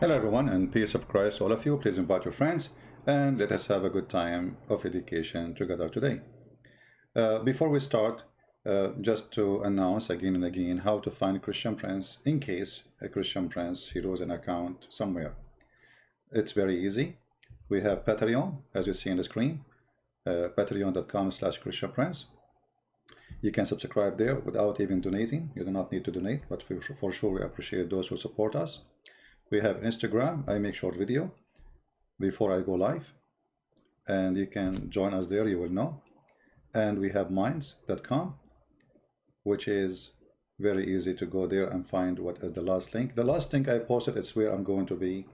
Hello everyone, and peace of Christ all of you. Please invite your friends and let us have a good time of education together today. Before we start, just to announce again and again how to find Christian Prince in case a Christian Prince he loses an account somewhere. It's very easy. We have Patreon, as you see on the screen, patreon.com/Christian Prince. You can subscribe there without even donating. You do not need to donate, but for sure we appreciate those who support us. We have Instagram. I make short video before I go live, and you can join us there, you will know. And we have minds.com, which is very easy to go there and find what is the last link. The last link I posted, it's where I'm going to be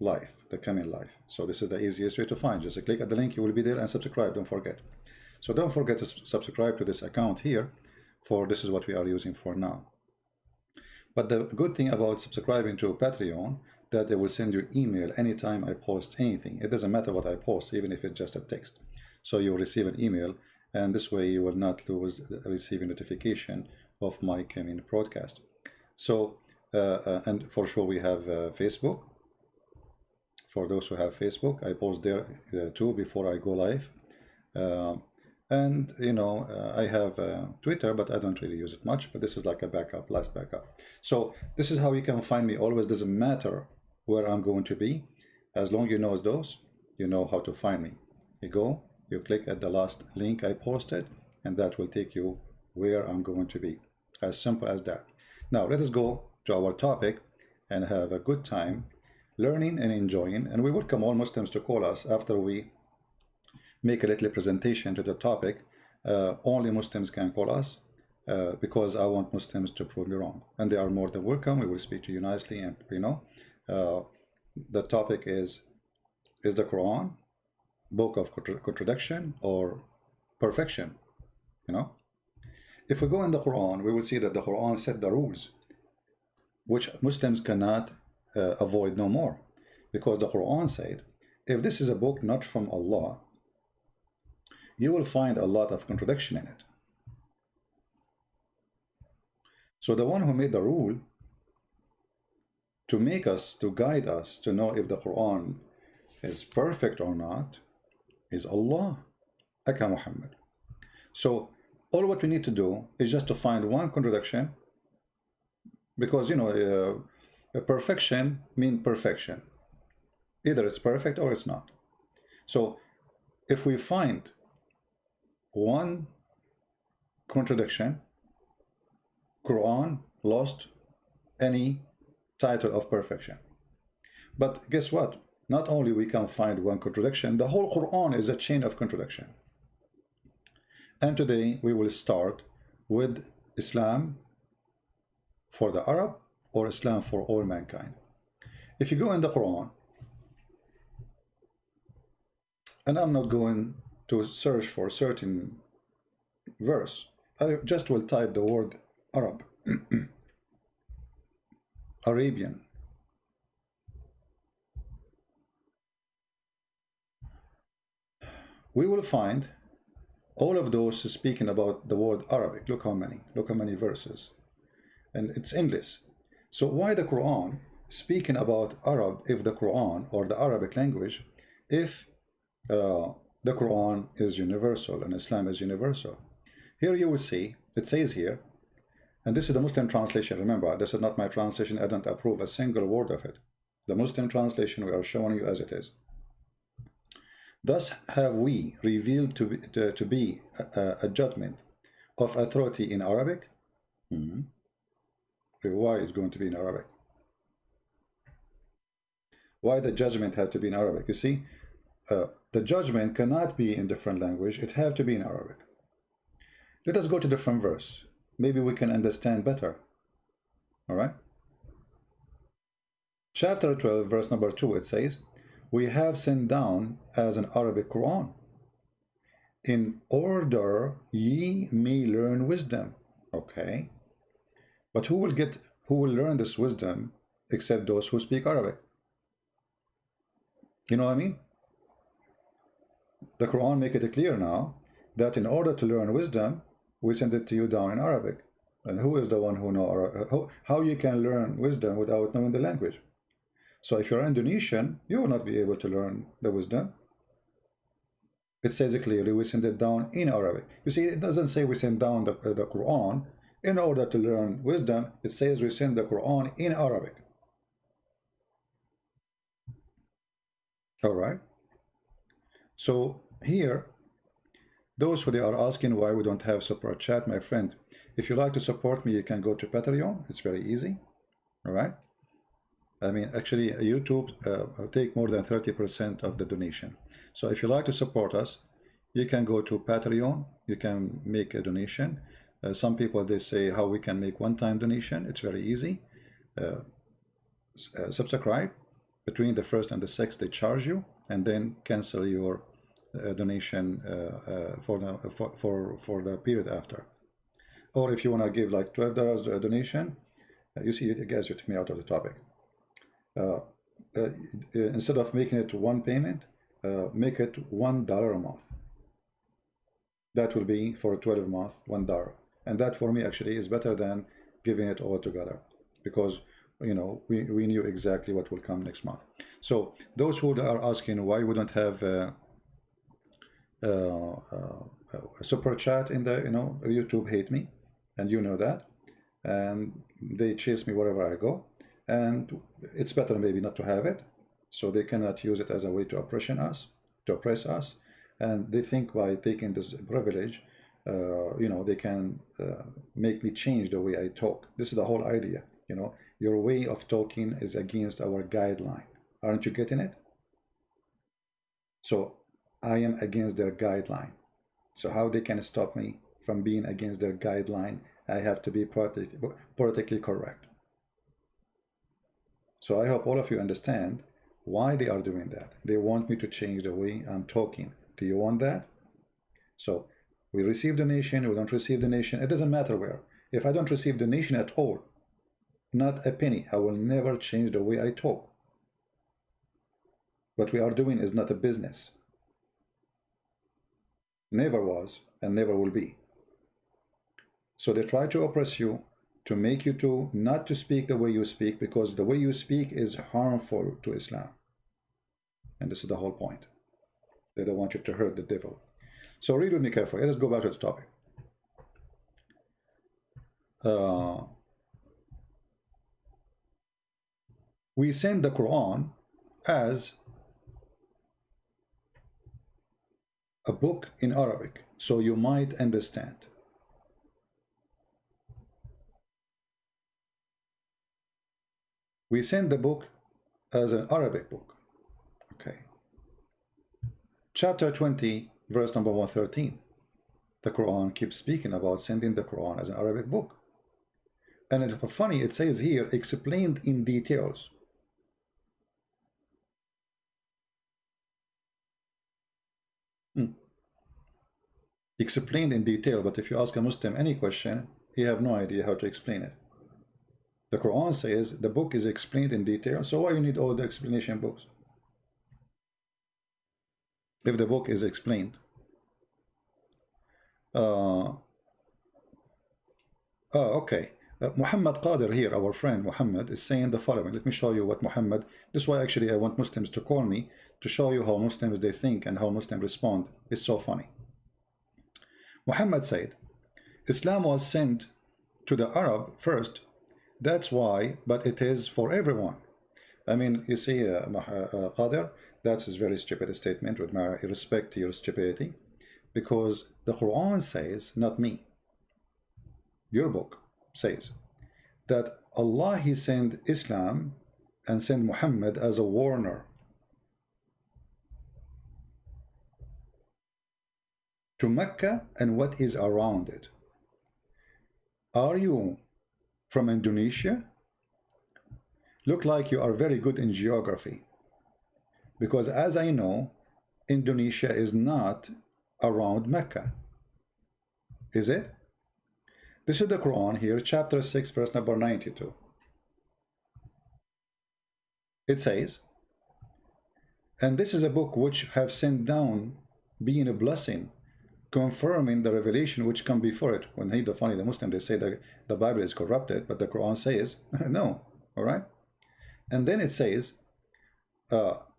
live, the coming live. So this is the easiest way to find. Just click at the link, you will be there, and subscribe, don't forget. So don't forget to subscribe to this account here, for this is what we are using for now. But the good thing about subscribing to Patreon, that they will send you email anytime I post anything. It doesn't matter what I post, even if it's just a text. So you'll receive an email, and this way you will not lose receiving notification of my coming broadcast. So, and for sure we have Facebook. For those who have Facebook, I post there too before I go live. And you know, I have Twitter, but I don't really use it much, but this is like a backup, last backup. So this is how you can find me always. Doesn't matter where I'm going to be, as long you know those, you know how to find me. You go, you click at the last link I posted, and that will take you where I'm going to be. As simple as that. Now let us go to our topic and have a good time learning and enjoying, and we welcome all Muslims to call us after we make a little presentation to the topic. Only Muslims can call us because I want Muslims to prove me wrong, and they are more than welcome. We will speak to you nicely, and you know, the topic is the Quran book of contradiction or perfection? You know, if we go in the Quran, we will see that the Quran set the rules which Muslims cannot avoid no more, because the Quran said, if this is a book not from Allah, you will find a lot of contradiction in it. So the one who made the rule to make us, to guide us to know if the Quran is perfect or not, is Allah, Aka Muhammad. So all what we need to do is just to find one contradiction, because you know, perfection means perfection. Either it's perfect or it's not. So if we find one contradiction, Quran lost any title of perfection. But guess what? Not only we can find one contradiction, the whole Quran is a chain of contradiction. And today we will start with Islam for the Arab or Islam for all mankind. If you go in the Quran, and I'm not going to search for a certain verse, I just will type the word Arab, Arabian. We will find all of those speaking about the word Arabic. Look how many verses, and it's endless. So why the Quran speaking about Arab, if the Quran or the Arabic language, if the Quran is universal and Islam is universal? Here you will see, it says here, and this is the Muslim translation. Remember, this is not my translation. I don't approve a single word of it. The Muslim translation we are showing you as it is. Thus have we revealed to be a judgment of authority in Arabic. Why it's going to be in Arabic? Why the judgment had to be in Arabic? You see, the judgment cannot be in different language. It have to be in Arabic. Let us go to different verse. Maybe we can understand better. All right. Chapter 12, verse number 2, it says, we have sent down as an Arabic Quran, in order ye may learn wisdom. Okay. But who will learn this wisdom except those who speak Arabic? You know what I mean? The Quran make it clear now that in order to learn wisdom, we send it to you down in Arabic. And who is the one who knows Arabic? How you can learn wisdom without knowing the language? So if you're Indonesian, you will not be able to learn the wisdom. It says it clearly, we send it down in Arabic. You see, it doesn't say we send down the Quran in order to learn wisdom. It says we send the Quran in Arabic. All right. So here, those who they are asking why we don't have super chat, my friend, if you like to support me, you can go to Patreon. It's very easy. All right. I mean, actually, YouTube take more than 30% of the donation. So if you like to support us, you can go to Patreon. You can make a donation. Some people, they say how we can make one-time donation. It's very easy. Subscribe. Between the 1st and the 6th, they charge you, and then cancel your donation for the period after. Or if you want to give like $12 donation, you see, you guys, you took me out of the topic. Instead of making it one payment, make it $1 a month. That will be for a 12 month $1, and that for me actually is better than giving it all together, because you know we knew exactly what will come next month. So those who are asking why we don't have a super chat in the, you know, YouTube hate me, and you know that, and they chase me wherever I go. And it's better maybe not to have it, so they cannot use it as a way to oppress us, and they think by taking this privilege, you know, they can make me change the way I talk. This is the whole idea, you know. Your way of talking is against our guideline. Aren't you getting it? So I am against their guideline. So how they can stop me from being against their guideline? I have to be politically correct. So I hope all of you understand why they are doing that. They want me to change the way I'm talking. Do you want that? So we receive donation, we don't receive donation, it doesn't matter where. If I don't receive donation at all, not a penny, I will never change the way I talk. What we are doing is not a business. Never was and never will be. So they try to oppress you, to make you to not to speak the way you speak, because the way you speak is harmful to Islam. And this is the whole point. They don't want you to hurt the devil. So read with me carefully. Let's go back to the topic. We send the Quran as a book in Arabic, so you might understand. We send the book as an Arabic book. Okay. Chapter 20, verse number 113. The Quran keeps speaking about sending the Quran as an Arabic book. And it's funny, it says here, explained in details. Explained in detail, but if you ask a Muslim any question, he have no idea how to explain it. The Quran says the book is explained in detail, so why you need all the explanation books? If the book is explained. Okay. Muhammad Qadir here, our friend Muhammad, is saying the following. Let me show you what Muhammad, this is why actually I want Muslims to call me, to show you how Muslims they think and how Muslims respond. It's so funny. Muhammad said, Islam was sent to the Arab first. That's why, but it is for everyone. I mean, you see, Qadir, that's a very stupid statement, with my respect to your stupidity, because the Quran says, not me, your book says, that Allah, He sent Islam and sent Muhammad as a warner to Mecca and what is around it. Are you from Indonesia? Look like you are very good in geography, because as I know, Indonesia is not around Mecca, is it? This is the Quran here, chapter 6, verse number 92. It says, and this is a book which have sent down, being a blessing, confirming the revelation which come before it. When the funny, the Muslim, they say that the Bible is corrupted, but the Quran says, no, all right? And then it says,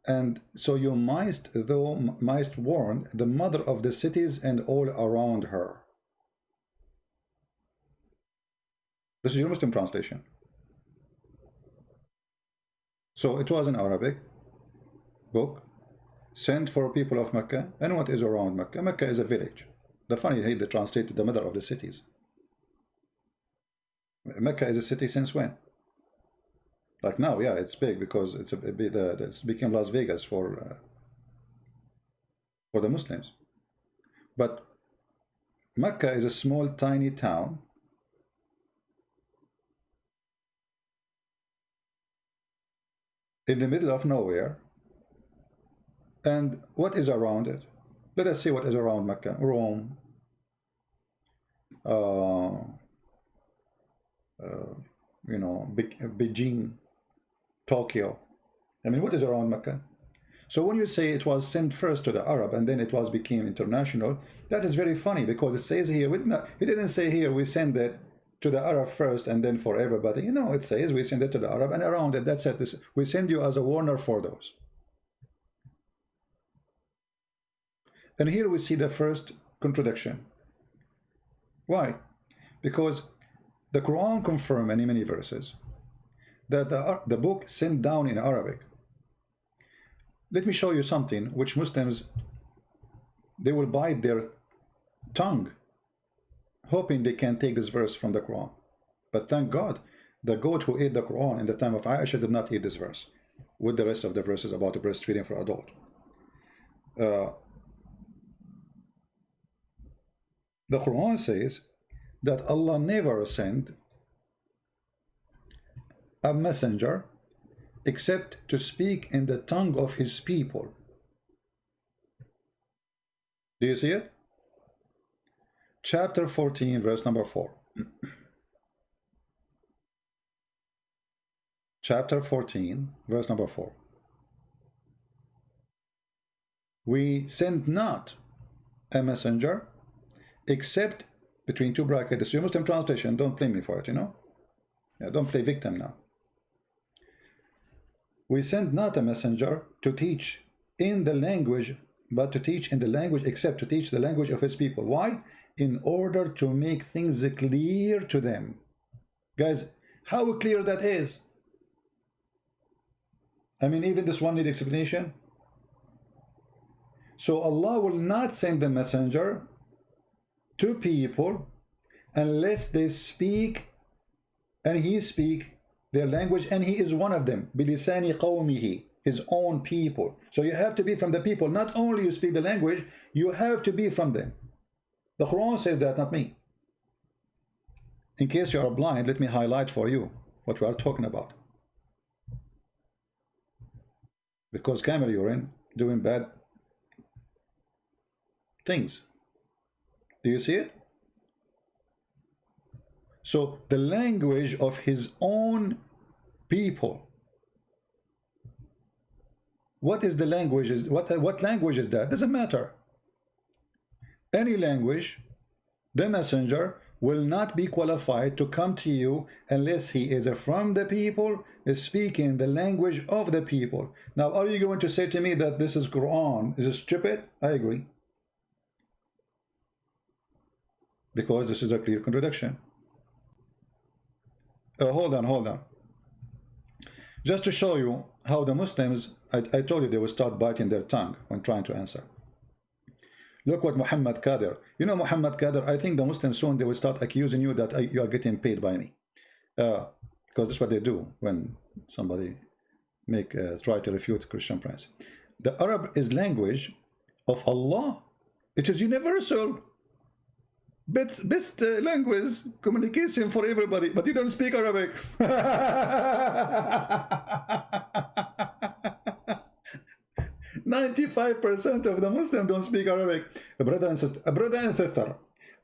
And so you mightst warn the mother of the cities and all around her. This is your Muslim translation. So it was an Arabic book sent for people of Mecca. And what is around Mecca? Mecca is a village. The funny, they translated the mother of the cities. Mecca is a city since when? Like now, yeah, it's big because it's became Las Vegas for the Muslims. But Mecca is a small, tiny town in the middle of nowhere. And what is around it? Let us see what is around Mecca. Rome, you know, Beijing, Tokyo. I mean, what is around Mecca? So when you say it was sent first to the Arab and then it became international, that is very funny because it says here, it didn't say here we send it to the Arab first and then for everybody. You know, it says we send it to the Arab and around it. That's it. We send you as a warner for those. And here we see the first contradiction. Why? Because the Quran confirms in many verses that the book sent down in Arabic. Let me show you something which Muslims, they will bite their tongue hoping they can take this verse from the Quran. But thank God, the goat who ate the Quran in the time of Aisha did not eat this verse with the rest of the verses about the breastfeeding for adult. The Quran says that Allah never sent a messenger except to speak in the tongue of his people. Do you see it? Chapter 14, verse number 4. Chapter 14, verse number 4. We send not a messenger except, between two brackets, this is your Muslim translation, don't blame me for it, you know? Yeah, don't play victim now. We send not a messenger to teach in the language, but to teach in the language, except to teach the language of his people. Why? In order to make things clear to them. Guys, how clear that is? I mean, even this one needs explanation. So Allah will not send the messenger to people unless they speak and he speak their language, and he is one of them, bilisani qawmihi, his own people. So you have to be from the people. Not only you speak the language, you have to be from them. The Quran says that, not me. In case you are blind, let me highlight for you what we are talking about. Because camera you're in doing bad things. Do you see it? So the language of his own people. What is the language? What language is that? Doesn't matter. Any language, the messenger will not be qualified to come to you unless he is from the people, is speaking the language of the people. Now, are you going to say to me that this is Quran? Is it stupid? I agree. Because this is a clear contradiction. Hold on. Just to show you how the Muslims, I told you they will start biting their tongue when trying to answer. Look what Muhammad Kadir. You know Muhammad Kadir, I think the Muslims soon they will start accusing you that you are getting paid by me. Because that's what they do when somebody try to refute Christian Prince. The Arab is language of Allah. It is universal. Best language communication for everybody, but you don't speak Arabic. 95% of the Muslims don't speak Arabic. Brother and sister,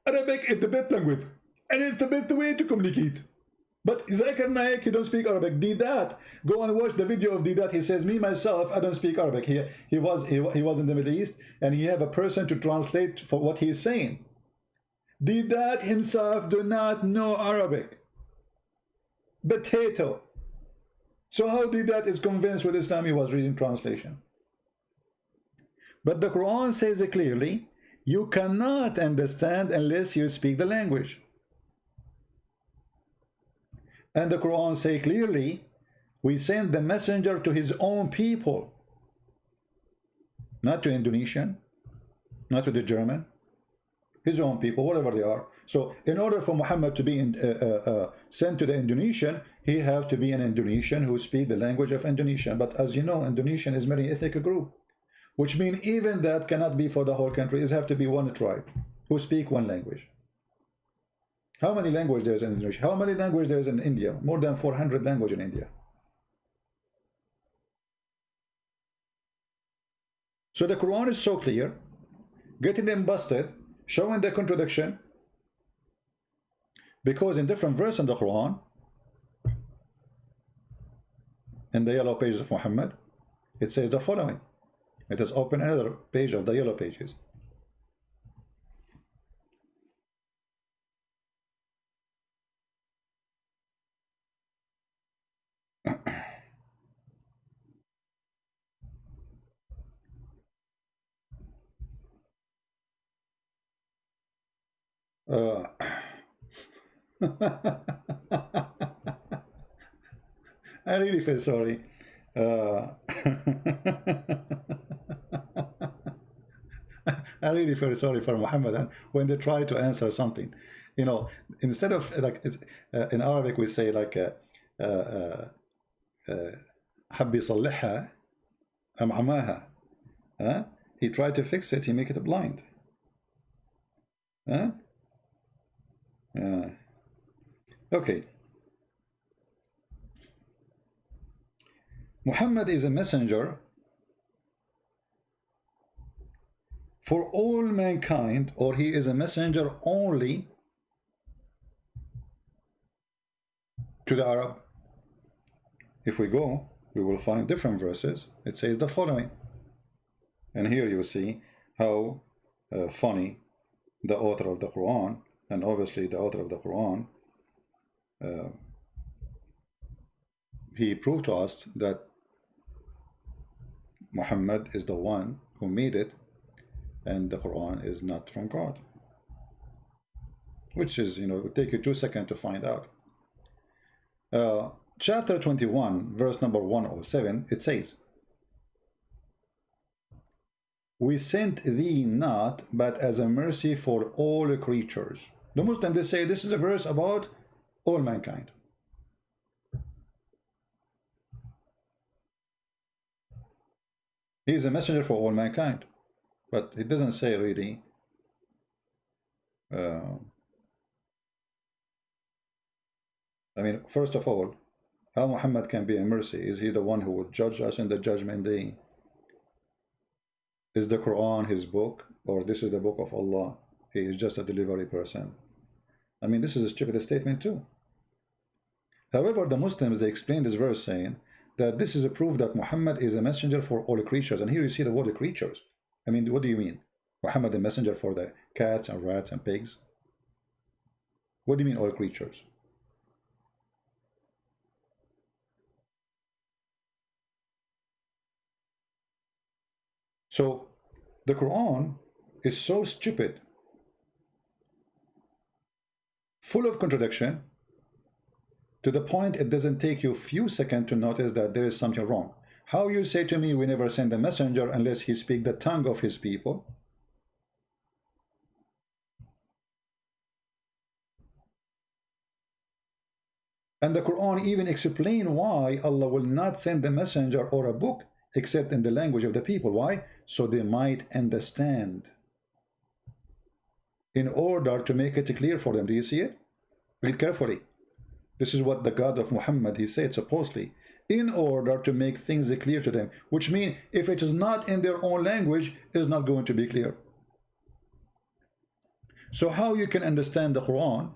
Arabic is the best language, and it's the best way to communicate. But Zakir Naik, he don't speak Arabic. Didat, go and watch the video of Didat. He says, me myself, I don't speak Arabic. He was in the Middle East, and he have a person to translate for what he is saying. Didat himself do not know Arabic. Potato. So how did that is convinced with Islam? He was reading translation. But the Quran says it clearly, you cannot understand unless you speak the language. And the Quran say clearly, we send the messenger to his own people, not to Indonesian, not to the German, his own people, whatever they are. So in order for Muhammad to be sent to the Indonesian, he have to be an Indonesian who speak the language of Indonesian. But as you know, Indonesian is very ethnic group, which means even that cannot be for the whole country. It have to be one tribe who speak one language. How many languages there is in Indonesia? How many languages there is in India? More than 400 languages in India. So the Quran is so clear, getting them busted, showing the contradiction, because in different verses in the Quran, in the yellow pages of Muhammad, it says the following. It is open another page of the yellow pages. I really feel sorry. I really feel sorry for Muhammad, and when they try to answer something, you know, instead of like in Arabic we say like حب يصلحها أم عماها. He tried to fix it, he make it blind. Okay. Muhammad is a messenger for all mankind, or he is a messenger only to the Arab. If we go, we will find different verses. It says the following, and here you see how funny the author of the Quran, and obviously the author of the Quran, he proved to us that Muhammad is the one who made it, and the Quran is not from God, which is, you know, it will take you 2 seconds to find out. Chapter 21, verse number 107, it says, we sent thee not but as a mercy for all creatures. The Muslims, they say this is a verse about all mankind. He is a messenger for all mankind, but it doesn't say really I mean, first of all, how Muhammad can be a mercy? Is he the one who will judge us in the judgment day? Is the Quran his book, or this is the book of Allah? He is just a delivery person. I mean, this is a stupid statement too. However, the Muslims, they explain this verse saying that this is a proof that Muhammad is a messenger for all creatures. And here you see the word creatures. I mean, what do you mean? Muhammad a messenger for the cats and rats and pigs? What do you mean all creatures? So the Quran is so stupid, full of contradiction, to the point it doesn't take you a few seconds to notice that there is something wrong. How you say to me we never send a messenger unless he speak the tongue of his people? And the Quran even explain why Allah will not send a messenger or a book except in the language of the people. Why? So they might understand, in order to make it clear for them. Do you see it? Read carefully. This is what the God of Muhammad, he said supposedly, in order to make things clear to them, which means if it is not in their own language, it is not going to be clear. So how you can understand the Quran?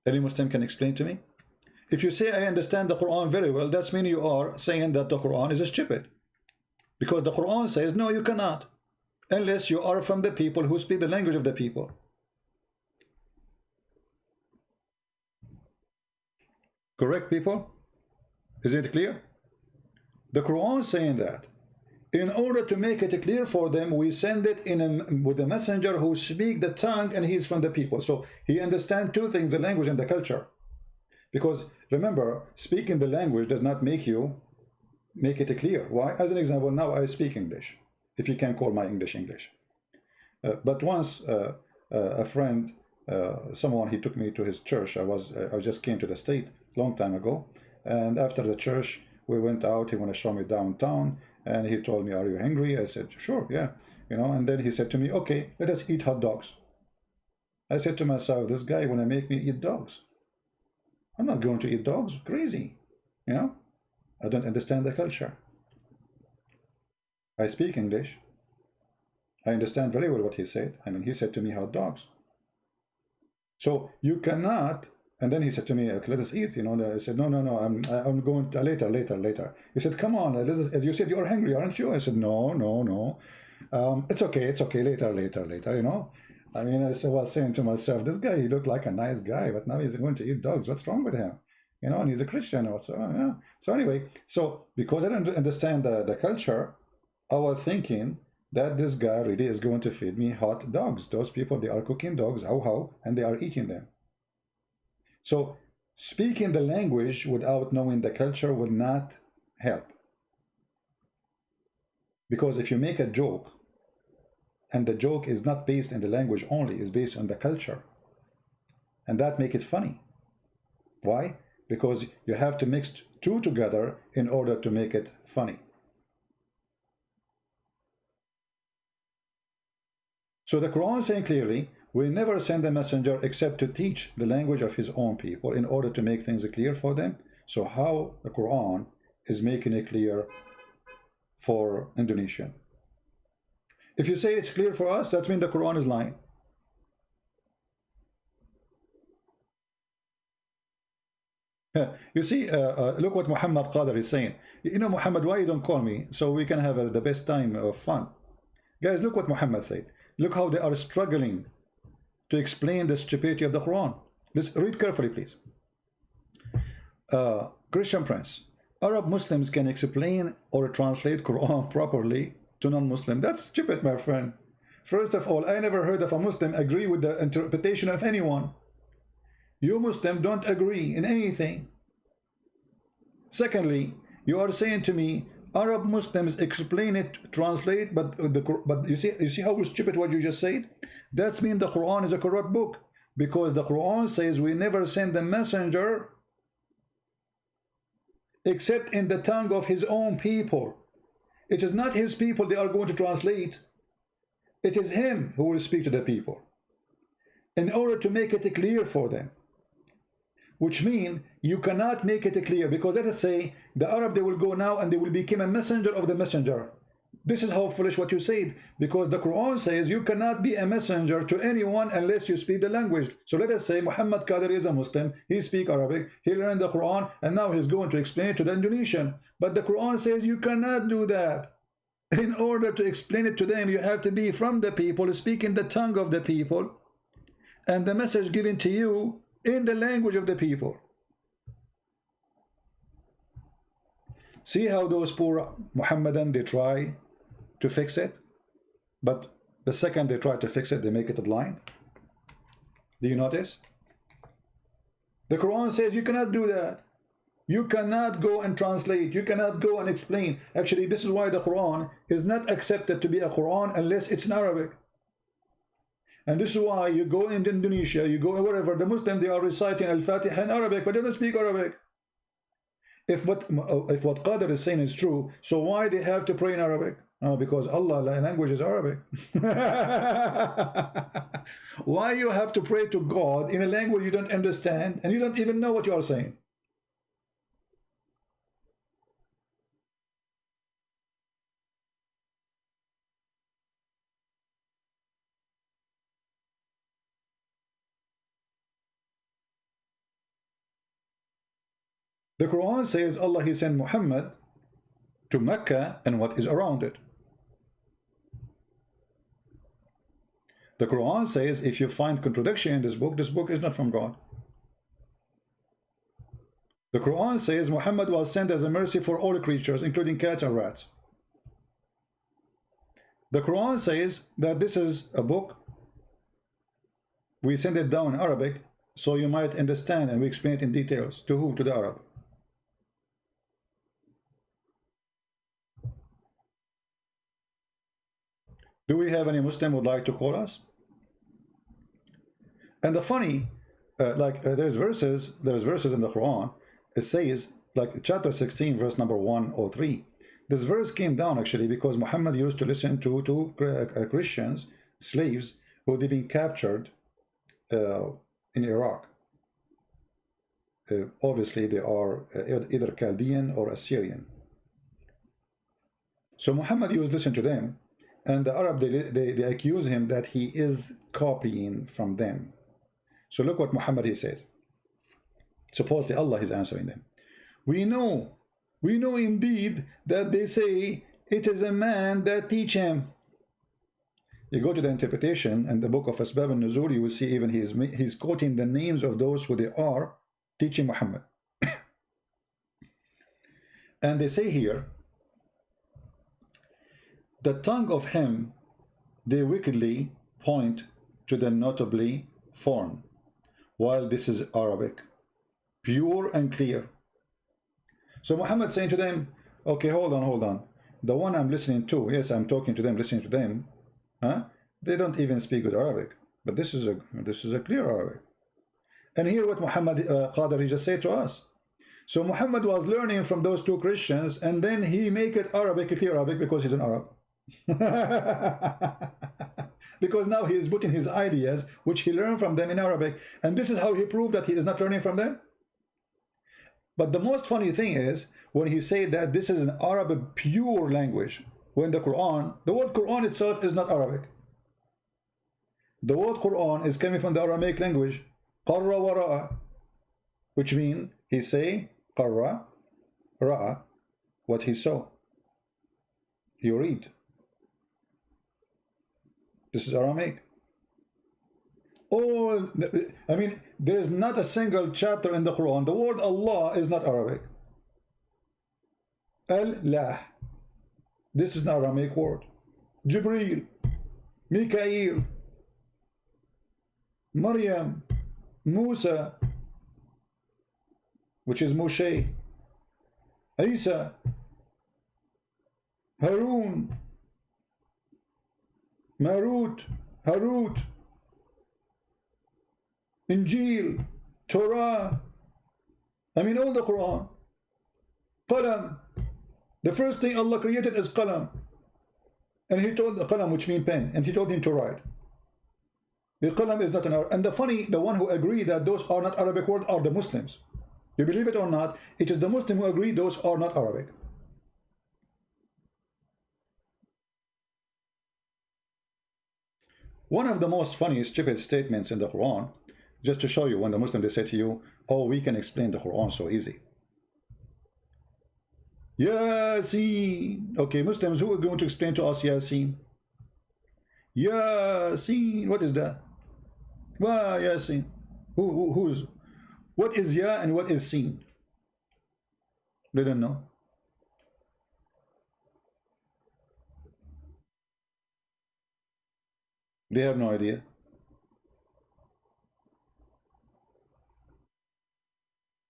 Any Muslim can explain to me? If you say I understand the Quran very well, that's mean you are saying that the Quran is stupid. Because the Quran says, no, you cannot. unless you are from the people who speak the language of the people. Correct, people? Is it clear? The Quran is saying that. In order to make it clear for them, we send it with a messenger who speaks the tongue and he's from the people. So he understands two things, the language and the culture. Because remember, speaking the language does not make it clear. Why? As an example, now I speak English, if you can call my English English. But once a friend, someone, he took me to his church. I just came to the state a long time ago, and after the church we went out. He wanted to show me downtown, and he told me, "Are you hungry?" I said, "Sure, yeah." And then he said to me, "Okay, let us eat hot dogs." I said to myself, this guy want to make me eat dogs. I'm not going to eat dogs. Crazy. I don't understand the culture. I speak English. I understand very well what he said. I mean, he said to me hot dogs. So you cannot. And then he said to me, okay, let us eat. I said, no, I'm going to, later. He said, come on, you said you're hungry, aren't you? I said, no. It's okay, later. I mean, I was saying to myself, this guy, he looked like a nice guy, but now he's going to eat dogs. What's wrong with him? And he's a Christian also. Yeah. So anyway, because I don't understand the culture, I was thinking that this guy really is going to feed me hot dogs. Those people, they are cooking dogs, how, and they are eating them. So speaking the language without knowing the culture would not help. Because if you make a joke, and the joke is not based in the language only, is based on the culture, and that make it funny. Why? Because you have to mix two together in order to make it funny. So the Quran is saying clearly, we never send a messenger except to teach the language of his own people in order to make things clear for them. So how the Quran is making it clear for Indonesian? If you say it's clear for us, that means the Quran is lying. You see, look what Muhammad Qadir is saying. Muhammad, why you don't call me so we can have the best time of fun? Guys, look what Muhammad said. Look how they are struggling to explain the stupidity of the Quran. Let's read carefully, please. Christian Prince, Arab Muslims can explain or translate Quran properly to non-Muslim. That's stupid, my friend. First of all, I never heard of a Muslim agree with the interpretation of anyone. You Muslim don't agree in anything. Secondly, you are saying to me, Arab Muslims explain it, translate, but you see how stupid what you just said? That means the Quran is a corrupt book, because the Quran says we never send the messenger except in the tongue of his own people. It is not his people they are going to translate. It is him who will speak to the people in order to make it clear for them. Which means you cannot make it clear, because let us say the Arab, they will go now and they will become a messenger of the messenger. This is how foolish what you said, because the Quran says you cannot be a messenger to anyone unless you speak the language. So let us say Muhammad Qadir is a Muslim, he speaks Arabic, he learned the Quran, and now he's going to explain it to the Indonesian. But the Quran says you cannot do that. In order to explain it to them, you have to be from the people, speaking the tongue of the people, and the message given to you in the language of the people. See how those poor Muhammadan, they try to fix it, but the second they try to fix it, they make it blind. Do you notice? The Quran says you cannot do that. You cannot go and translate. You cannot go and explain. Actually, this is why the Quran is not accepted to be a Quran unless it's in Arabic. And this is why you go into Indonesia, you go wherever, the Muslim, they are reciting Al-Fatiha in Arabic, but they don't speak Arabic. If what Qadir is saying is true, so why they have to pray in Arabic? Because Allah language is Arabic. Why you have to pray to God in a language you don't understand and you don't even know what you are saying? The Quran says Allah, he sent Muhammad to Mecca and what is around it. The Quran says if you find contradiction in this book is not from God. The Quran says Muhammad was sent as a mercy for all creatures, including cats and rats. The Quran says that this is a book, we send it down in Arabic so you might understand, and we explain it in details. To who? To the Arab. Do we have any Muslim who would like to call us? And the funny, there's verses in the Quran. It says, like chapter 16, verse number 103. This verse came down actually because Muhammad used to listen to Christians, slaves, who had been captured in Iraq. Obviously, they are either Chaldean or Assyrian. So Muhammad used to listen to them, and the Arab, they accuse him that he is copying from them. So look what Muhammad he says. Supposedly Allah is answering them. We know indeed that they say it is a man that teach him. You go to the interpretation and the book of Asbab al-Nuzul, you will see even he's quoting the names of those who they are teaching Muhammad. And they say here, the tongue of him they wickedly point to the notably foreign, while this is Arabic, pure and clear. So Muhammad saying to them, okay, hold on. The one I'm listening to, yes, I'm talking to them, listening to them, they don't even speak good Arabic, but this is a clear Arabic. And hear what Muhammad Qadari just said to us. So Muhammad was learning from those two Christians, and then he make it Arabic, clear Arabic, because he's an Arab. Because now he is putting his ideas, which he learned from them, in Arabic, and this is how he proved that he is not learning from them. But the most funny thing is when he said that this is an Arabic pure language, when the word Quran itself is not Arabic. The word Quran is coming from the Aramaic language, qarra wa ra'a, which means he say qarra, ra'a, what he saw. You read. This is Aramaic. Oh, I mean, there is not a single chapter in the Quran. The word Allah is not Arabic. Allah. This is an Aramaic word. Jibreel, Mikael, Maryam, Musa, which is Moshe, Isa, Harun, Marut, Harut, Injil, Torah, I mean all the Quran. Qalam, the first thing Allah created is Qalam, and he told the Qalam, which means pen, and he told him to write. The Qalam is not an Arabic. And the one who agree that those are not Arabic words are the Muslims. You believe it or not, it is the Muslim who agree those are not Arabic. One of the most funny stupid statements in the Quran, just to show you, when the Muslim they say to you, oh, we can explain the Quran so easy. Yasin. Okay, Muslims, who are going to explain to us Yasin? Yasin, what is that? Well, Yasin. Who's? What is Ya and what is Sin? They don't know. They have no idea.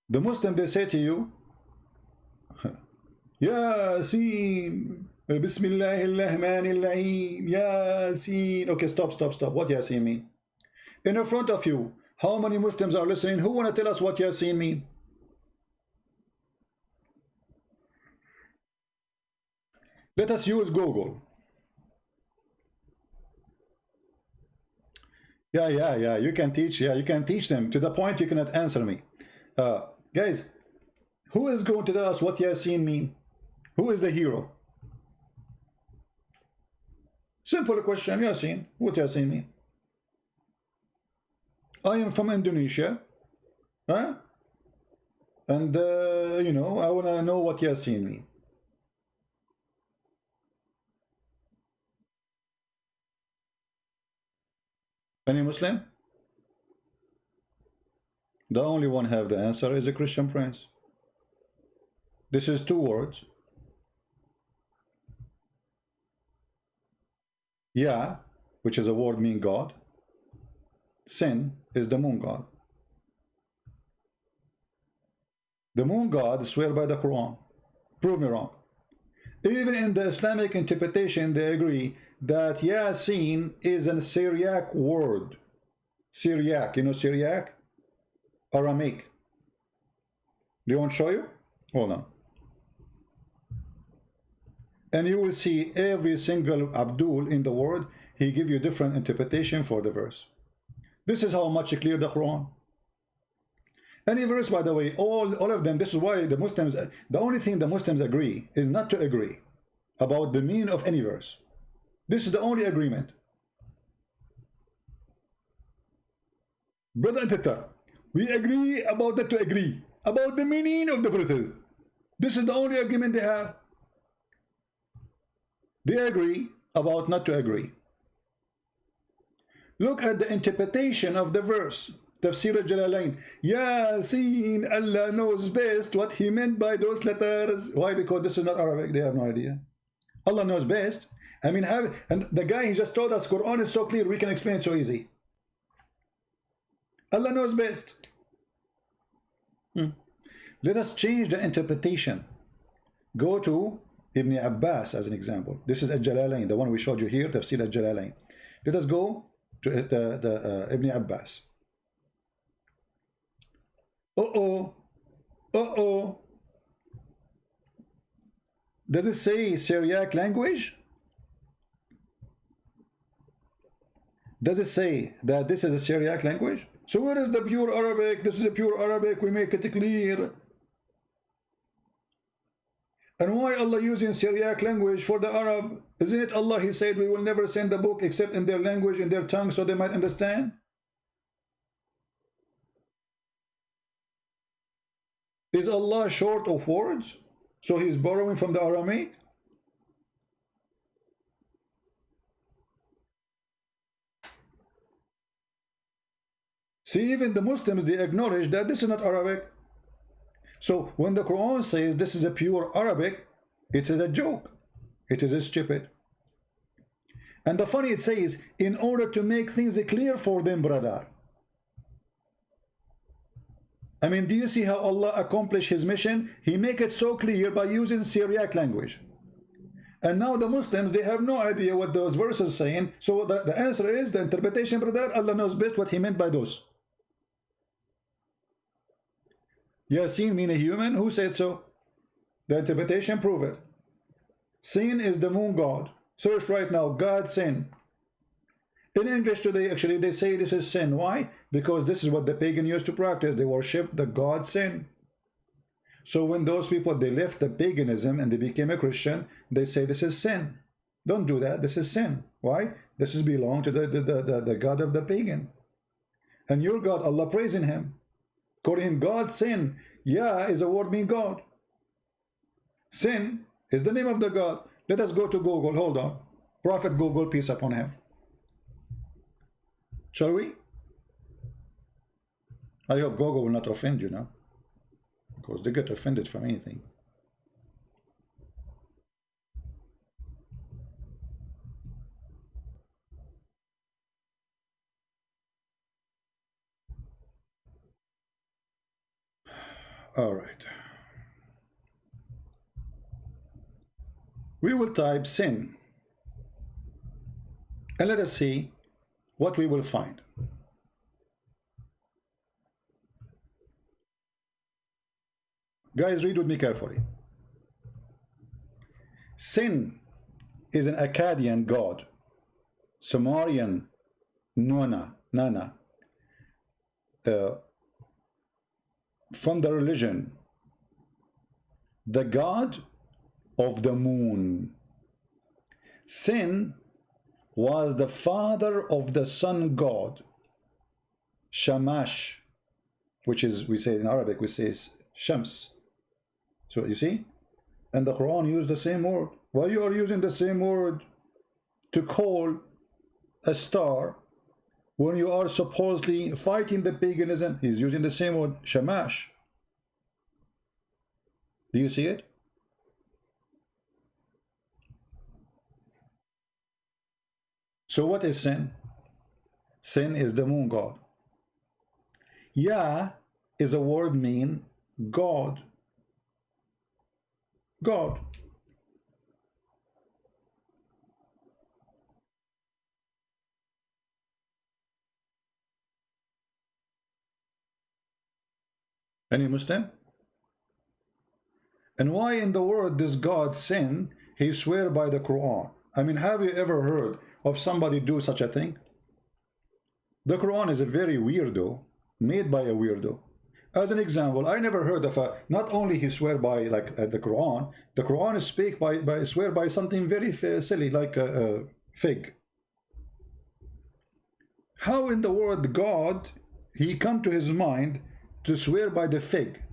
The Muslim, they say to you, Yasin, Bismillahirrahmanirrahim, Yasin. Okay, stop. What Yasin mean? In front of you, how many Muslims are listening? Who want to tell us what Yasin mean? Let us use Google. Yeah, you can teach. Yeah, you can teach them to the point you cannot answer me. Guys, who is going to tell us what Yasin mean? Who is the hero? Simple question, Yasin. What Yasin mean? I am from Indonesia, huh? And you know, I want to know what Yasin mean. Any Muslim? The only one have the answer is a Christian Prince. This is two words. Yeah, which is a word mean God. Sin is the moon god. The moon god swear by the Quran. Prove me wrong. Even in the Islamic interpretation, they agree that Yasin is a Syriac word. Syriac, you know Syriac? Aramaic. Do you want to show you? Hold on. And you will see every single Abdul in the word, he give you different interpretation for the verse. This is how much clear the Quran. Any verse, by the way, all of them, this is why the Muslims, the only thing the Muslims agree is not to agree about the meaning of any verse. This is the only agreement. Brother and sister, we agree about that to agree about the meaning of the verses. This is the only agreement they have. They agree about not to agree. Look at the interpretation of the verse. Tafsir al-Jalalain. Yasin, Allah knows best what he meant by those letters. Why? Because this is not Arabic. They have no idea. Allah knows best. I mean, and the guy he just told us Quran is so clear, we can explain it so easy. Allah knows best. Let us change the interpretation. Go to Ibn Abbas as an example. This is al-Jalalain, the one we showed you here, Tafsir al-Jalalain. Let us go to Ibn Abbas. Does it say Syriac language? Does it say that this is a Syriac language? So where is the pure Arabic? This is a pure Arabic. We make it clear. And why Allah using Syriac language for the Arab? Isn't it Allah, he said, we will never send the book except in their language, in their tongue, so they might understand? Is Allah short of words? So he is borrowing from the Aramaic? See, even the Muslims, they acknowledge that this is not Arabic. So when the Quran says this is a pure Arabic, it is a joke. It is stupid. And the funny, it says, in order to make things clear for them, brother. I mean, do you see how Allah accomplished his mission? He make it so clear by using Syriac language. And now the Muslims, they have no idea what those verses saying. So the answer is, the interpretation, brother, Allah knows best what he meant by those. Yasin mean a human? Who said so? The interpretation prove it. Sin is the moon god. Search right now, God sin. In English today, actually, they say this is sin. Why? Because this is what the pagan used to practice. They worship the god sin. So when those people, they left the paganism and they became a Christian, they say this is sin. Don't do that. This is sin. Why? This is belong to the God of the pagan. And your God, Allah praising him. Calling him God, sin. Yeah is a word mean God. Sin is the name of the God. Let us go to Google. Hold on. Prophet Google, peace upon him. Shall we? I hope Google will not offend you now, because they get offended from anything. All right. We will type sin, and let us see what we will find. Guys, read with me carefully. Sin is an Akkadian god, Sumerian Nana, from the religion, the god of the moon. Sin was the father of the sun god, Shamash, which is, we say in Arabic, we say Shams. So you see, and the Quran used the same word. Why you are using the same word to call a star when you are supposedly fighting the paganism, he's using the same word, shamash. Do you see it? So what is sin? Sin is the moon god. Yah is a word mean God. God. Any Muslim? And why in the world does God sin? He swear by the Quran. I mean, have you ever heard of somebody do such a thing? The Quran is a very weirdo, made by a weirdo. As an example, I never heard of a, not only he swear by like the Quran is speak by swear by something very silly like a fig. How in the world God, he come to his mind to swear by the fig?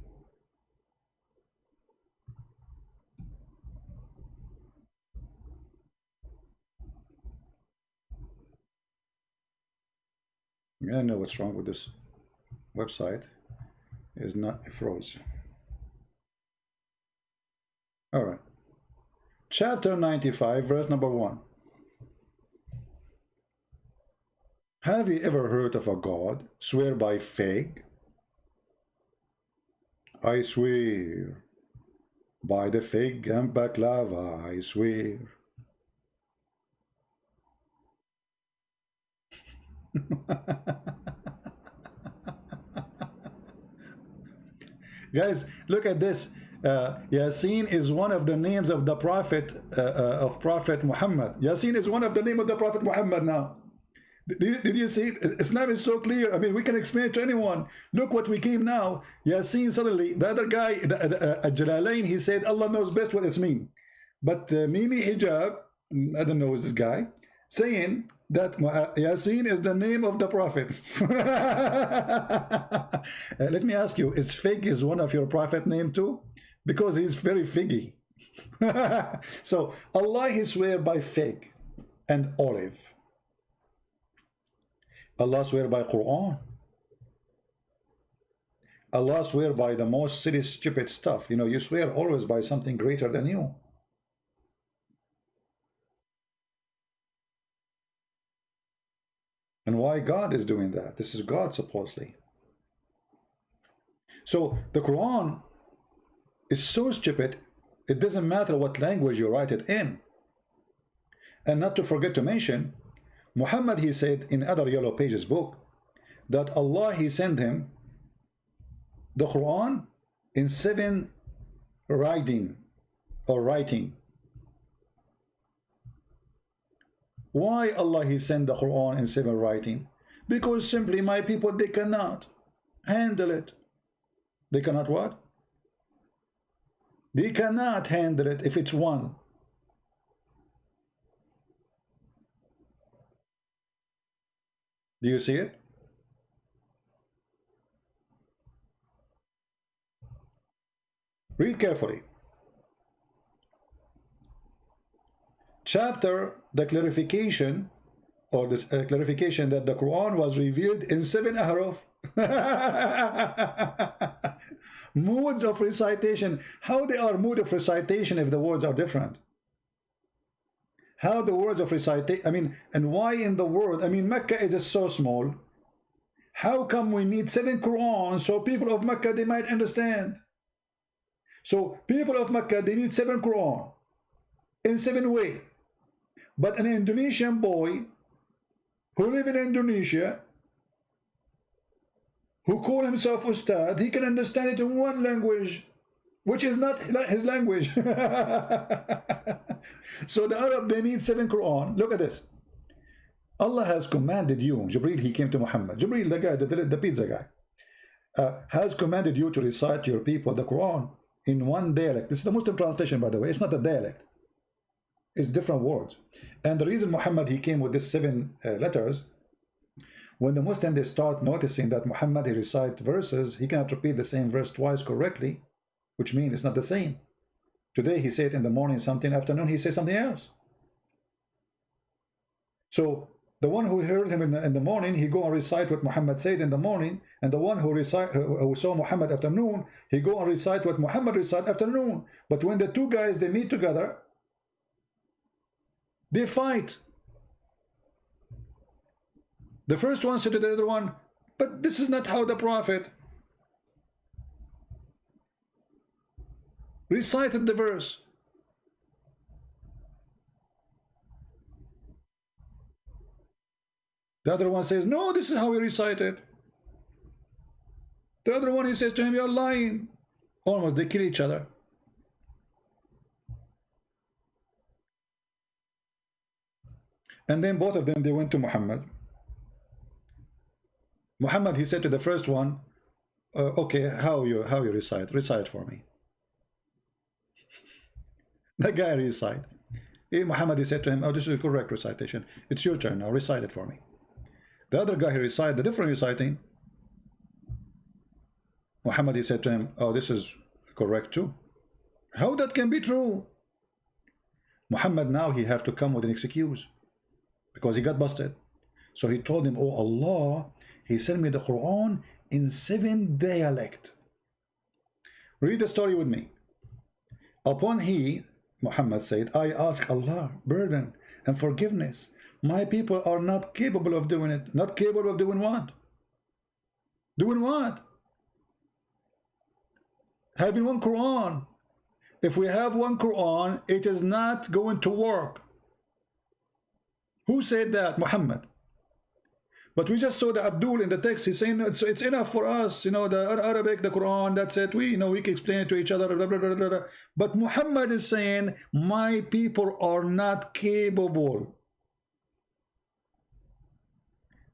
Yeah, I know what's wrong with this website. Is not froze. All right. Chapter 95, verse number 1. Have you ever heard of a God swear by fig? I swear by the fig and baklava, I swear. Guys, look at this. Yasin is one of the names of the Prophet Prophet Muhammad. Yasin is one of the name of the Prophet Muhammad now. Did you see? Islam is so clear. I mean, we can explain it to anyone. Look what we came now. Yasin suddenly, the other guy, Jalalain, he said, Allah knows best what it means. But Mimi Hijab, I don't know who's this guy, saying that Yasin is the name of the Prophet. Let me ask you, is fig is one of your Prophet name too? Because he's very figgy. So Allah, he swear by fig and olive. Allah swear by Quran. Allah swear by the most silly, stupid stuff. You know, you swear always by something greater than you. And why God is doing that? This is God, supposedly. So the Quran is so stupid, it doesn't matter what language you write it in. And not to forget to mention, Muhammad, he said in other Yellow Pages book, that Allah, he sent him the Quran in 7 writing. Why Allah, he sent the Quran in 7 writing? Because simply my people, they cannot handle it. They cannot what? They cannot handle it if it's one. Do you see it? Read carefully. Chapter, the clarification, or this clarification that the Quran was revealed in 7 ahruf. Modes of recitation. How they are mode of recitation if the words are different? How the words of recitation, I mean, and why in the world, I mean, Mecca is so small. How come we need 7 Quran so people of Mecca, they might understand? So people of Mecca, they need 7 Quran in 7 ways. But an Indonesian boy who live in Indonesia, who call himself Ustad, he can understand it in one language, which is not his language. So the Arab, they need 7 Quran. Look at this. Allah has commanded you, Jibreel, he came to Muhammad. Jibreel, the guy, the pizza guy, has commanded you to recite to your people the Quran in one dialect. This is the Muslim translation, by the way. It's not a dialect. It's different words. And the reason Muhammad, he came with these 7 letters, when the Muslim, they start noticing that Muhammad, he recite verses, he cannot repeat the same verse twice correctly, which means it's not the same. Today he said in the morning something, afternoon he says something else. So The one who heard him in the morning, he go and recite what Muhammad said in the morning, and the one who saw Muhammad afternoon, he go and recite what Muhammad recite afternoon. But when the two guys they meet together, they fight. The first one said to the other one, but this is not how the Prophet recited the verse. The other one says, no, this is how we recite it. The other one, he says to him, you're lying. Almost they kill each other. And then both of them, they went to Muhammad. Muhammad, he said to the first one, okay, how you recite? Recite for me. The guy recite. Muhammad, he said to him, oh, this is the correct recitation. It's your turn now, recite it for me. The other guy, he recited the different reciting. Muhammad, he said to him, oh, this is correct too. How that can be true? Muhammad now, he have to come with an excuse because he got busted. So he told him, oh Allah, he sent me the Quran in 7 dialects. Read the story with me. Upon he, Muhammad said, I ask Allah pardon and forgiveness. My people are not capable of doing it. Not capable of doing what? Doing what? Having one Quran. If we have one Quran, it is not going to work. Who said that? Muhammad. But we just saw the Abdul in the text. He's saying it's enough for us. You know, the Arabic, the Quran, that's it. We can explain it to each other. Blah, blah, blah, blah, blah. But Muhammad is saying, my people are not capable.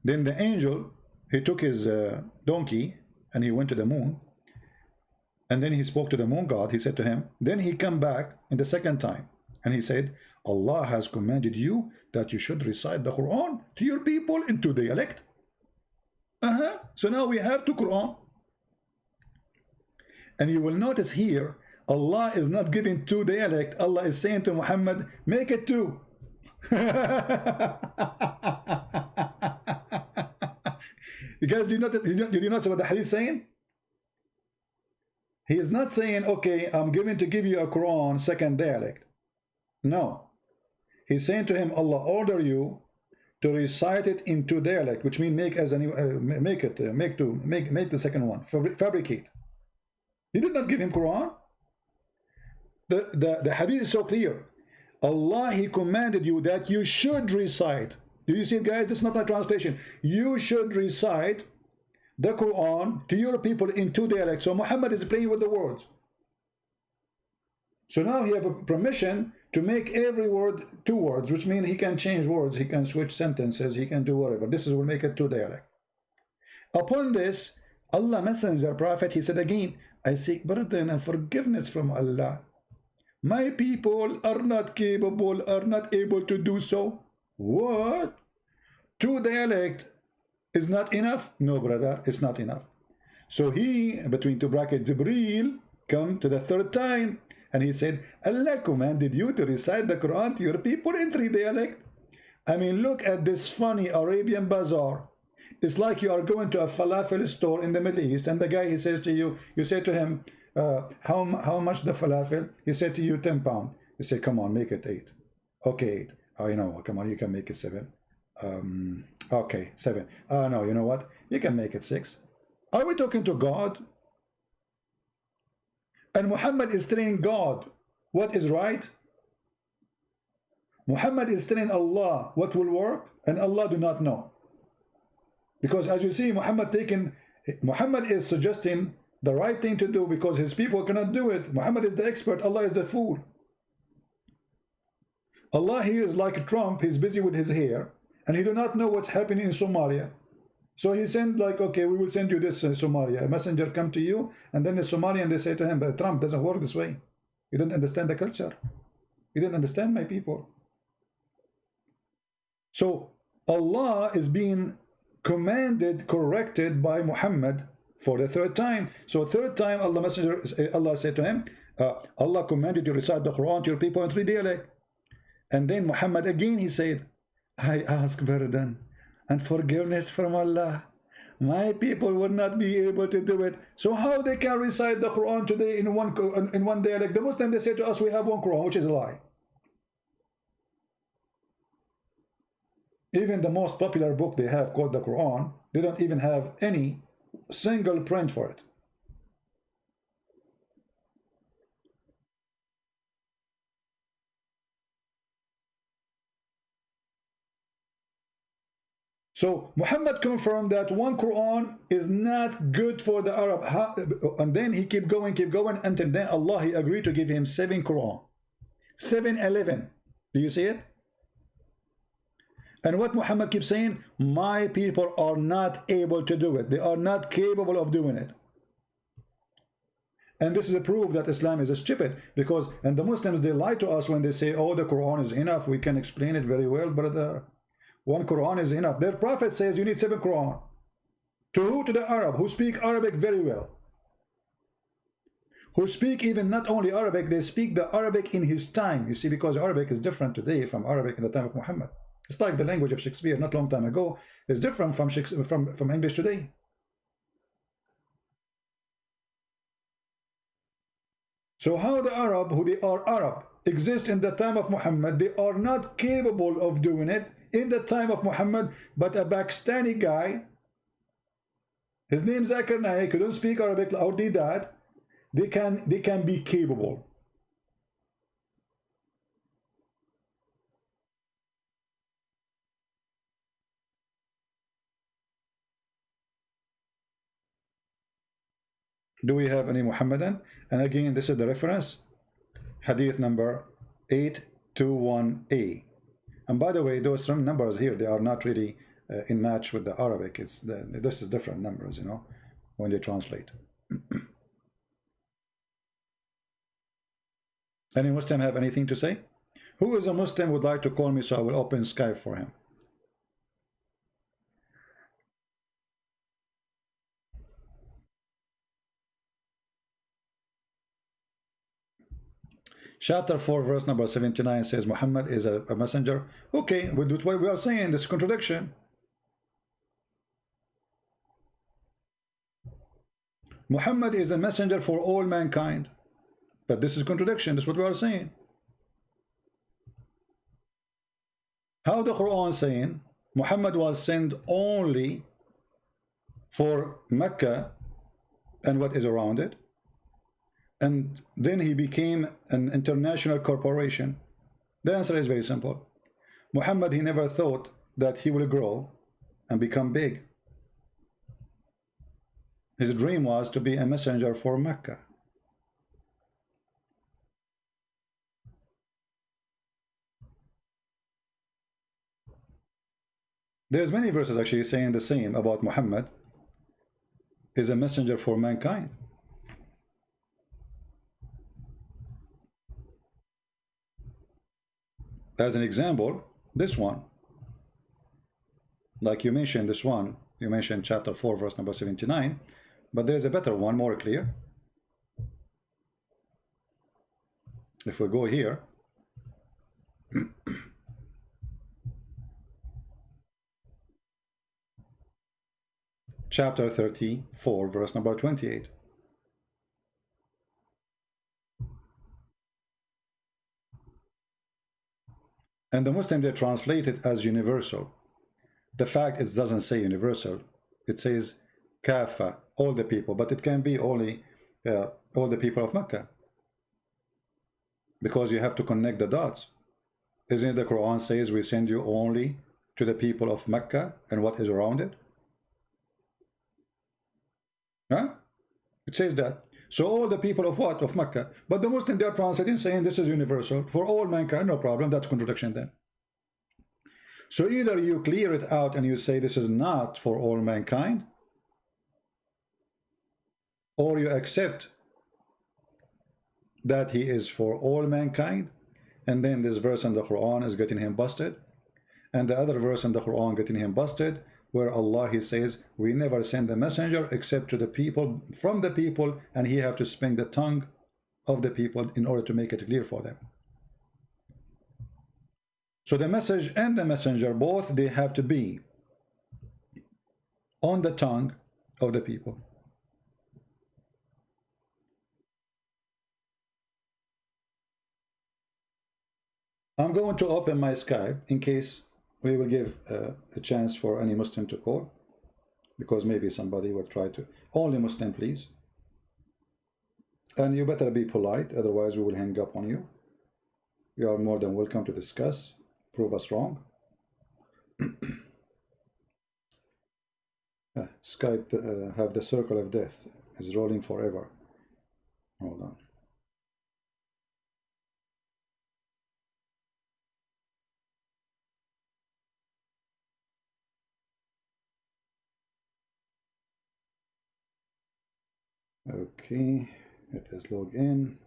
Then the angel, he took his donkey and he went to the moon. And then he spoke to the moon god. He said to him, then he come back in the second time. And he said, Allah has commanded you that you should recite the Quran to your people in 2 dialects. So now we have 2 Quran. And you will notice here, Allah is not giving 2 dialects. Allah is saying to Muhammad, make it 2. You guys, did you notice what the hadith is saying? He is not saying, okay, I'm going to give you a Quran 2nd dialect. No. He's saying to him, Allah order you to recite it in 2 dialect, which means make as any make the second one, fabricate. He did not give him Quran. The hadith is so clear. Allah, he commanded you that you should recite. Do you see it, guys? This is not my translation. You should recite the Quran to your people in 2 dialects. So Muhammad is playing with the words. So now he have a permission to make every word 2 words, which means he can change words, he can switch sentences, he can do whatever. This will make it 2 dialect. Upon this, Allah Messenger Prophet, he said again, I seek pardon and forgiveness from Allah. My people are not capable, are not able to do so. What? 2 dialect is not enough? No, brother, it's not enough. So he, between 2 brackets, Jibreel, come to the 3rd time, and he said, Allah commanded you to recite the Quran to your people in 3 dialect. I mean, look at this funny Arabian bazaar. It's like you are going to a falafel store in the Middle East, and the guy, he says to you, you say to him, how much the falafel? He said to you, 10 pounds. You say, come on, make it 8. Okay, 8. Oh, you know what, come on, you can make it 7. Okay, 7. No, you know what? You can make it 6. Are we talking to God? And Muhammad is telling God what is right. Muhammad is telling Allah what will work, and Allah do not know. Because as you see, Muhammad is suggesting the right thing to do because his people cannot do it. Muhammad is the expert, Allah is the fool. Allah here is like Trump, he's busy with his hair, and he do not know what's happening in Somalia. So he sent like, okay, we will send you this Somalia. A messenger come to you, and then the Somalian, they say to him, but Trump doesn't work this way. You don't understand the culture. You didn't understand my people. So Allah is being commanded, corrected by Muhammad for the 3rd time. So 3rd time, Allah said to him, Allah commanded you to recite the Quran to your people in 3 dialects. And then Muhammad again, he said, I ask pardon and forgiveness from Allah. My people will not be able to do it. So how they can recite the Quran today in one day? Like the Muslim, they say to us, we have one Quran, which is a lie. Even the most popular book they have called the Quran, they don't even have any single print for it. So Muhammad confirmed that one Quran is not good for the Arab. And then he keep going, until then Allah, he agreed to give him 7 Quran. 711. Do you see it? And what Muhammad keeps saying, my people are not able to do it. They are not capable of doing it. And this is a proof that Islam is stupid, because, and the Muslims, they lie to us when they say, oh, the Quran is enough, we can explain it very well, brother. One Quran is enough. Their prophet says you need 7 Quran. To who? To the Arab, who speak Arabic very well. Who speak even not only Arabic, they speak the Arabic in his time. You see, because Arabic is different today from Arabic in the time of Muhammad. It's like the language of Shakespeare not long time ago is different from English today. So how the Arab, who they are Arab, exist in the time of Muhammad, they are not capable of doing it in the time of Muhammad, but a Pakistani guy, his name is Zakir Naik, who don't speak Arabic or did that, they can be capable. Do we have any Muhammadan? And again, this is the reference, hadith number 821A. And by the way, those some numbers here, they are not really in match with the Arabic. This is different numbers, you know, when they translate. Any Muslim have anything to say? Who is a Muslim would like to call me so I will open Skype for him? Chapter 4, verse number 79 says Muhammad is a messenger. Okay, with what we are saying, this contradiction. Muhammad is a messenger for all mankind. But this is contradiction. This is what we are saying. How the Quran saying Muhammad was sent only for Mecca and what is around it, and then he became an international corporation? The answer is very simple. Muhammad, he never thought that he will grow and become big. His dream was to be a messenger for Mecca. There's many verses actually saying the same about Muhammad is a messenger for mankind. As an example, this one, like you mentioned this one, you mentioned chapter 4 verse number 79, but there's a better one, more clear. If we go here, chapter 34 verse number 28. And the Muslim, they translate it as universal. The fact it doesn't say universal, it says kafa, all the people, but it can be only all the people of Mecca, because you have to connect the dots. Isn't it the Quran says we send you only to the people of Mecca and what is around it? Huh? It says that. So all the people of what? Of Mecca. But the Muslim, they are translating saying this is universal for all mankind. No problem. That's contradiction then. So either you clear it out and you say this is not for all mankind, or you accept that he is for all mankind, and then this verse in the Quran is getting him busted, and the other verse in the Quran getting him busted, where Allah, he says we never send a messenger except to the people, from the people, and he have to spin the tongue of the people in order to make it clear for them. So the message and the messenger, both they have to be on the tongue of the people. I'm going to open my Skype in case we will give a chance for any Muslim to call, because maybe somebody will try to. Only Muslim, please. And you better be polite, otherwise we will hang up on you. You are more than welcome to discuss, prove us wrong. Skype have the circle of death, is rolling forever. Hold on. Okay, it is log in.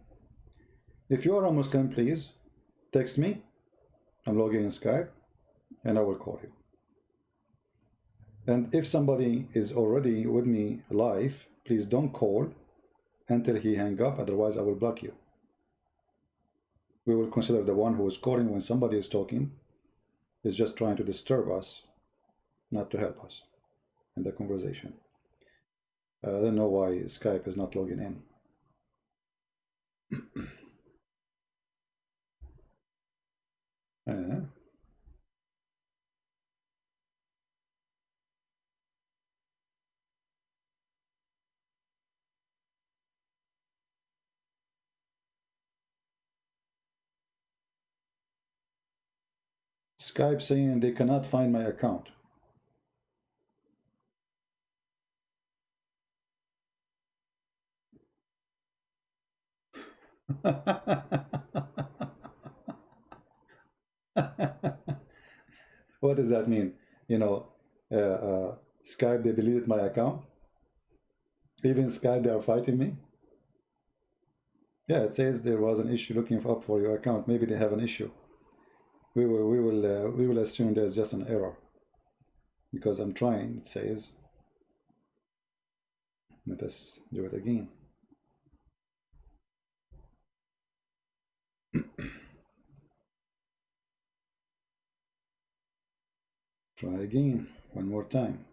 If you are a Muslim, please text me. I'm logging in Skype and I will call you. And if somebody is already with me live, please don't call until he hang up, otherwise I will block you. We will consider the one who is calling when somebody is talking is just trying to disturb us, not to help us in the conversation. I don't know why Skype is not logging in. Skype saying they cannot find my account. What does that mean? You know, Skype, they deleted my account. Even Skype, they are fighting me. Yeah, it says there was an issue looking up for your account. Maybe they have an issue. We will assume there's just an error because I'm trying. It says, let us do it again. Try again, one more time.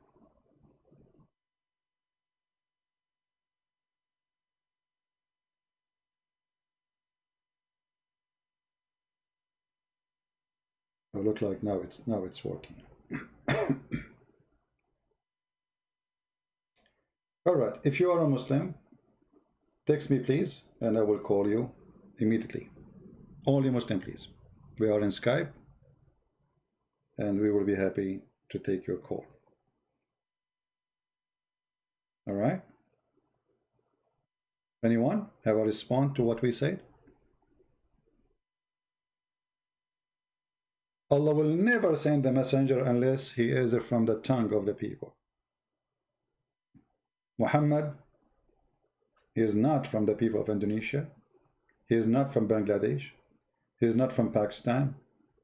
It look like now it's working. All right, if you are a Muslim, text me please, and I will call you immediately. Only Muslim, please. We are in Skype, and we will be happy to take your call. All right? Anyone have a response to what we said? Allah will never send the messenger unless he is from the tongue of the people. Muhammad, he is not from the people of Indonesia. He is not from Bangladesh. He is not from Pakistan.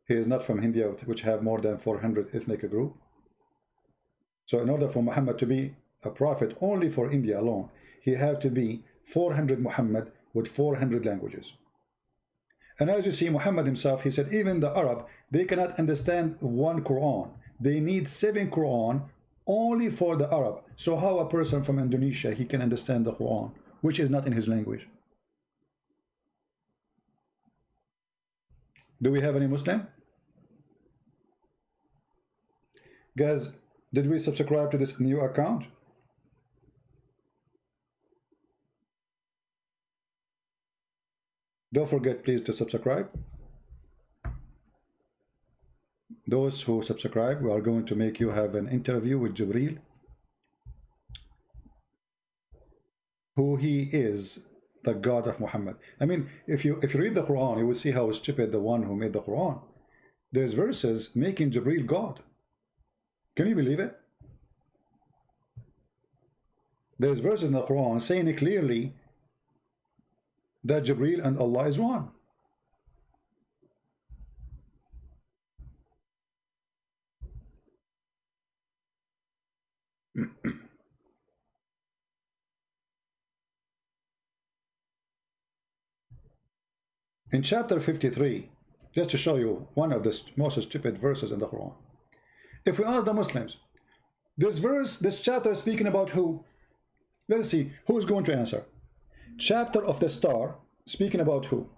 He is not from India, which have more than 400 ethnic groups. So in order for Muhammad to be a prophet only for India alone, he had to be 400 Muhammad with 400 languages. And as you see, Muhammad himself, he said, even the Arab, they cannot understand one Quran. They need 7 Quran only for the Arab. So how a person from Indonesia, he can understand the Quran, which is not in his language? Do we have any Muslim? Guys, did we subscribe to this new account? Don't forget, please, to subscribe. Those who subscribe, we are going to make you have an interview with Jibril, who he is, the God of Muhammad. I mean, if you read the Quran, you will see how stupid the one who made the Quran. There's verses making Jibril God. Can you believe it? There's verses in the Quran saying it clearly that Jibril and Allah is one. In chapter 53, just to show you one of the most stupid verses in the Quran. If we ask the Muslims, this verse, this chapter is speaking about who? Let's see, who is going to answer? Chapter of the star, speaking about who?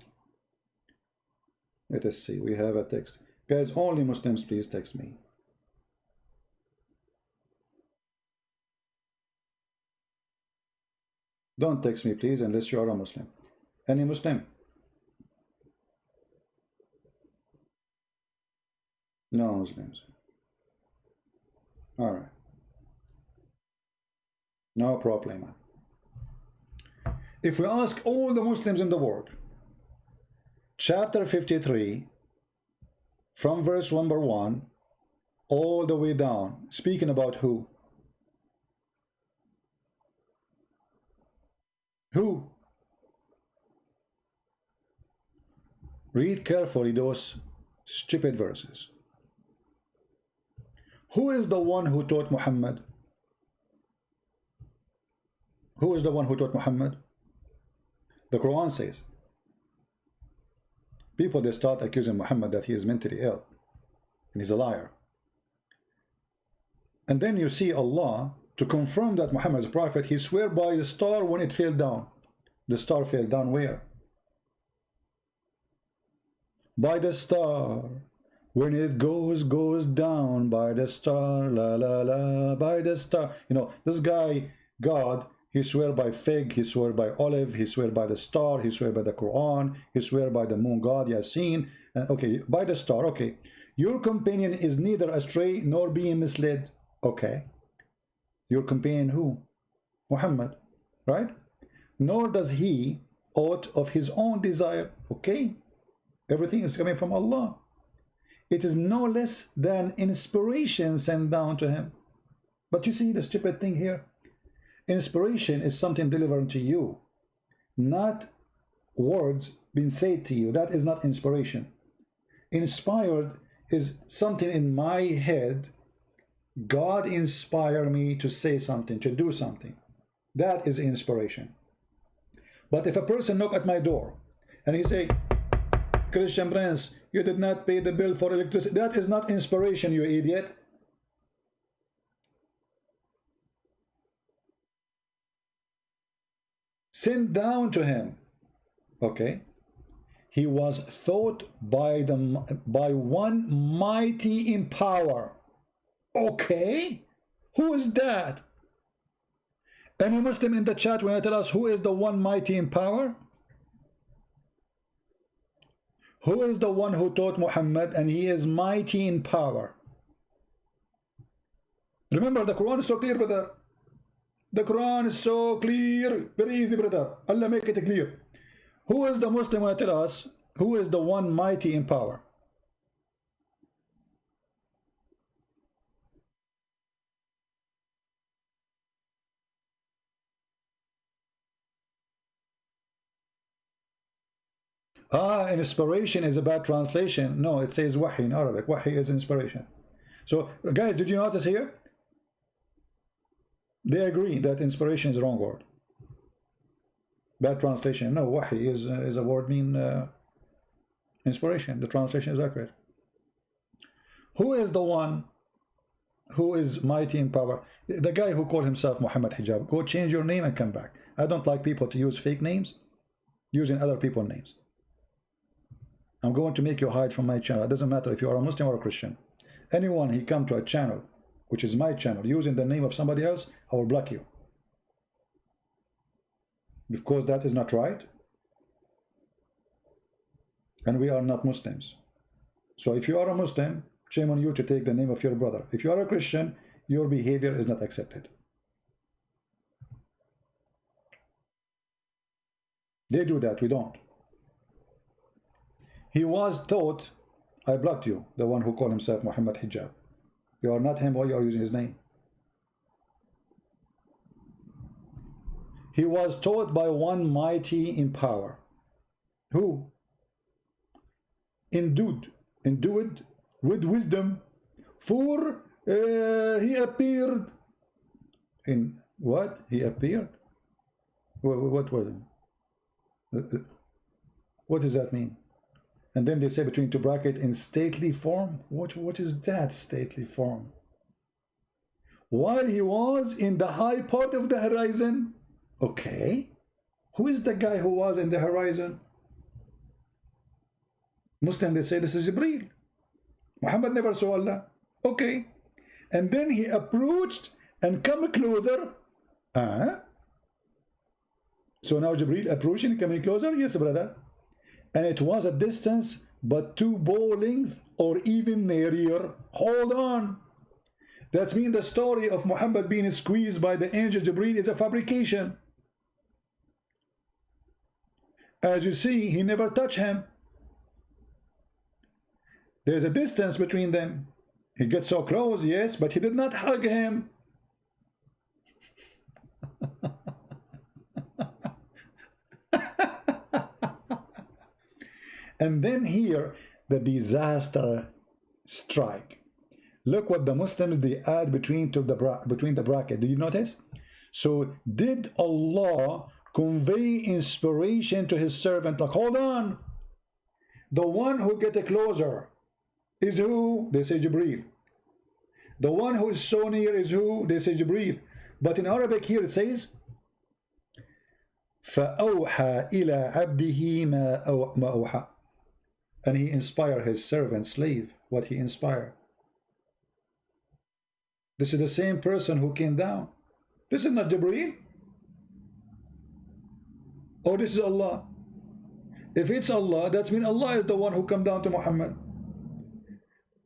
Let us see, we have a text. Guys, only Muslims, please text me. Don't text me, please, unless you are a Muslim. Any Muslim? No Muslims. All right. No problem. If we ask all the Muslims in the world, chapter 53, from verse number 1, all the way down, speaking about who? Who? Read carefully those stupid verses. Who is the one who taught Muhammad? Who is the one who taught Muhammad? The Quran says. People, they start accusing Muhammad that he is mentally ill and he's a liar. And then you see Allah, to confirm that Muhammad is a prophet, he swear by the star when it fell down. The star fell down where? By the star. When it goes down, by the star, la la la, by the star. You know, this guy, God, he swear by fig, he swear by olive, he swear by the star, he swear by the Quran, he swear by the moon god, Yasin. Okay, by the star, okay. Your companion is neither astray nor being misled. Okay. Your companion who? Muhammad, right? Nor does he aught of his own desire. Okay. Everything is coming from Allah. It is no less than inspiration sent down to him. But you see the stupid thing here? Inspiration is something delivered to you, not words being said to you. That is not inspiration. Inspired is something in my head. God inspired me to say something, to do something. That is inspiration. But if a person knock at my door and he say, Christian Prince, you did not pay the bill for electricity, that is not inspiration, you idiot. Sent down to him. Okay. He was taught by one mighty in power. Okay. Who is that? Any Muslim in the chat will tell us who is the one mighty in power? Who is the one who taught Muhammad and he is mighty in power? Remember, the Quran is so clear, brother. The Quran is so clear. Very easy, brother. Allah make it clear. Who is the Muslim who will tell us who is the one mighty in power? Inspiration is a bad translation. No, it says wahi in Arabic. Wahi is inspiration. So, guys, did you notice here? They agree that inspiration is the wrong word. Bad translation. No, wahi is a word mean inspiration. The translation is accurate. Who is the one who is mighty in power? The guy who called himself Muhammad Hijab. Go change your name and come back. I don't like people to use fake names, using other people's names. I'm going to make you hide from my channel. It doesn't matter if you are a Muslim or a Christian. Anyone he come to a channel, which is my channel, using the name of somebody else, I will block you. Because that is not right. And we are not Muslims. So if you are a Muslim, shame on you to take the name of your brother. If you are a Christian, your behavior is not accepted. They do that, we don't. He was taught, I blocked you, the one who called himself Muhammad Hijab. You are not him, or you are using his name. He was taught by one mighty in power. Who? Endued with wisdom, for he appeared in what? He appeared? What was it? What does that mean? And then they say between two brackets in stately form. What is that stately form? While he was in the high part of the horizon. Okay. Who is the guy who was in the horizon? Muslim, they say this is Jibreel. Muhammad never saw Allah. Okay. And then he approached and come closer. So now Jibreel approaching, coming closer. Yes, brother. And it was a distance but 2 bow length or even nearer. Hold on. That means the story of Muhammad being squeezed by the angel Jibreel is a fabrication. As you see, he never touched him. There's a distance between them. He gets so close, yes, but he did not hug him. And then here, the disaster strike. Look what the Muslims, they add between the bracket. Do you notice? So did Allah convey inspiration to his servant? Like, hold on. The one who get closer is who? They say Jibreel. The one who is so near is who? They say Jibreel. But in Arabic here it says فَأَوْحَى إِلَى عَبْدِهِ مَا أَوْحَى. And he inspired his servant, slave, what he inspired. This is the same person who came down. This is not Jibreel. Or this is Allah. If it's Allah, that means Allah is the one who come down to Muhammad.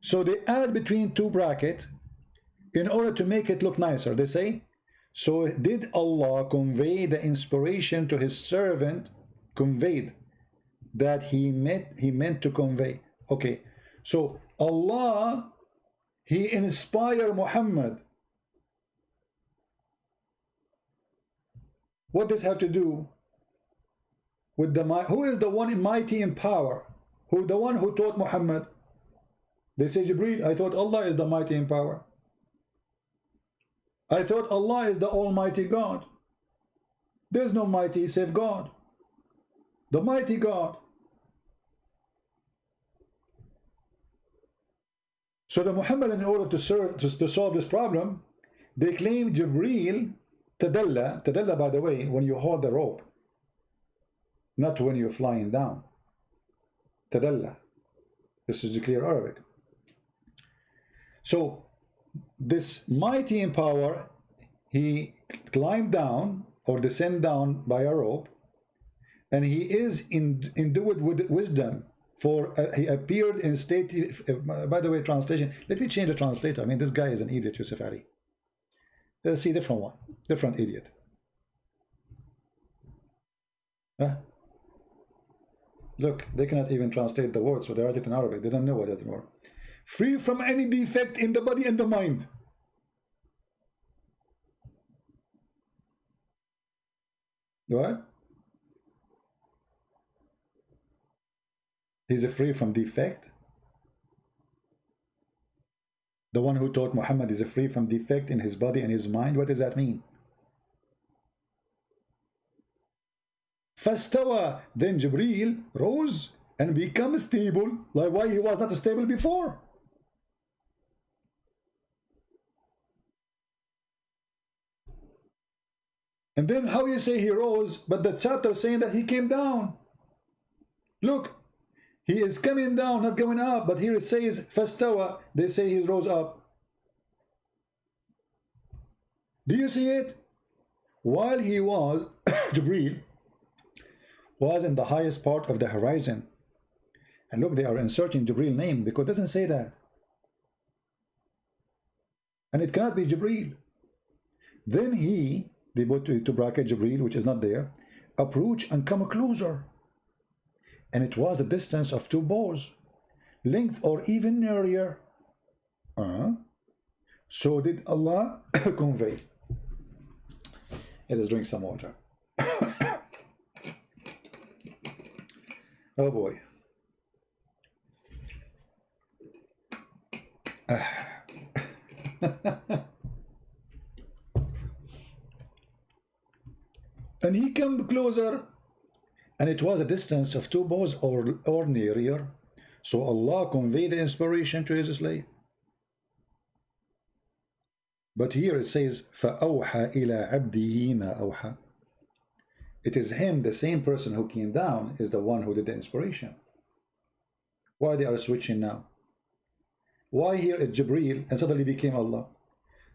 So they add between two brackets in order to make it look nicer. They say, so did Allah convey the inspiration to his servant, conveyed that he meant to convey. Okay, so Allah, he inspired Muhammad. What does have to do with the who is the one mighty in power? Who the one who taught Muhammad? They say Jibreel. I thought Allah is the mighty in power. I thought Allah is the Almighty God. There's no mighty save God, the mighty God. So the Muhammad, in order to solve this problem, they claim Jibreel tadalla. Tadalla, by the way, when you hold the rope, not when you're flying down. Tadalla. This is the clear Arabic. So this mighty in power, he climbed down or descend down by a rope, and he is endued with wisdom. For he appeared in state. By the way, translation. Let me change the translator. I mean, this guy is an idiot, Yusuf Ali. Let's see different one, different idiot. Look, they cannot even translate the words, so they write it in Arabic. They don't know what that word. Free from any defect in the body and the mind. What? He's free from defect. The one who taught Muhammad is free from defect in his body and his mind. What does that mean? Fastawa, then Jibreel rose and became stable, like why he was not stable before. And then how you say he rose, but the chapter saying that he came down. Look. He is coming down, not going up, but here it says fastawa. They say he rose up. Do you see it? While he was, Jibreel was in the highest part of the horizon. And look, they are inserting Jibreel name because it doesn't say that. And it cannot be Jibreel. Then they put to bracket Jibreel, which is not there, approach and come closer. And it was a distance of 2 bows, length or even nearer. So did Allah convey. It is drink some water. Oh boy. And he came closer. And it was a distance of 2 bows or nearer. So Allah conveyed the inspiration to his slave. But here it says, فَأَوْحَى إِلَىٰ عَبْدِهِ مَا أَوْحَى. It is him, the same person who came down, is the one who did the inspiration. Why they are switching now? Why here it's Jibreel and suddenly became Allah?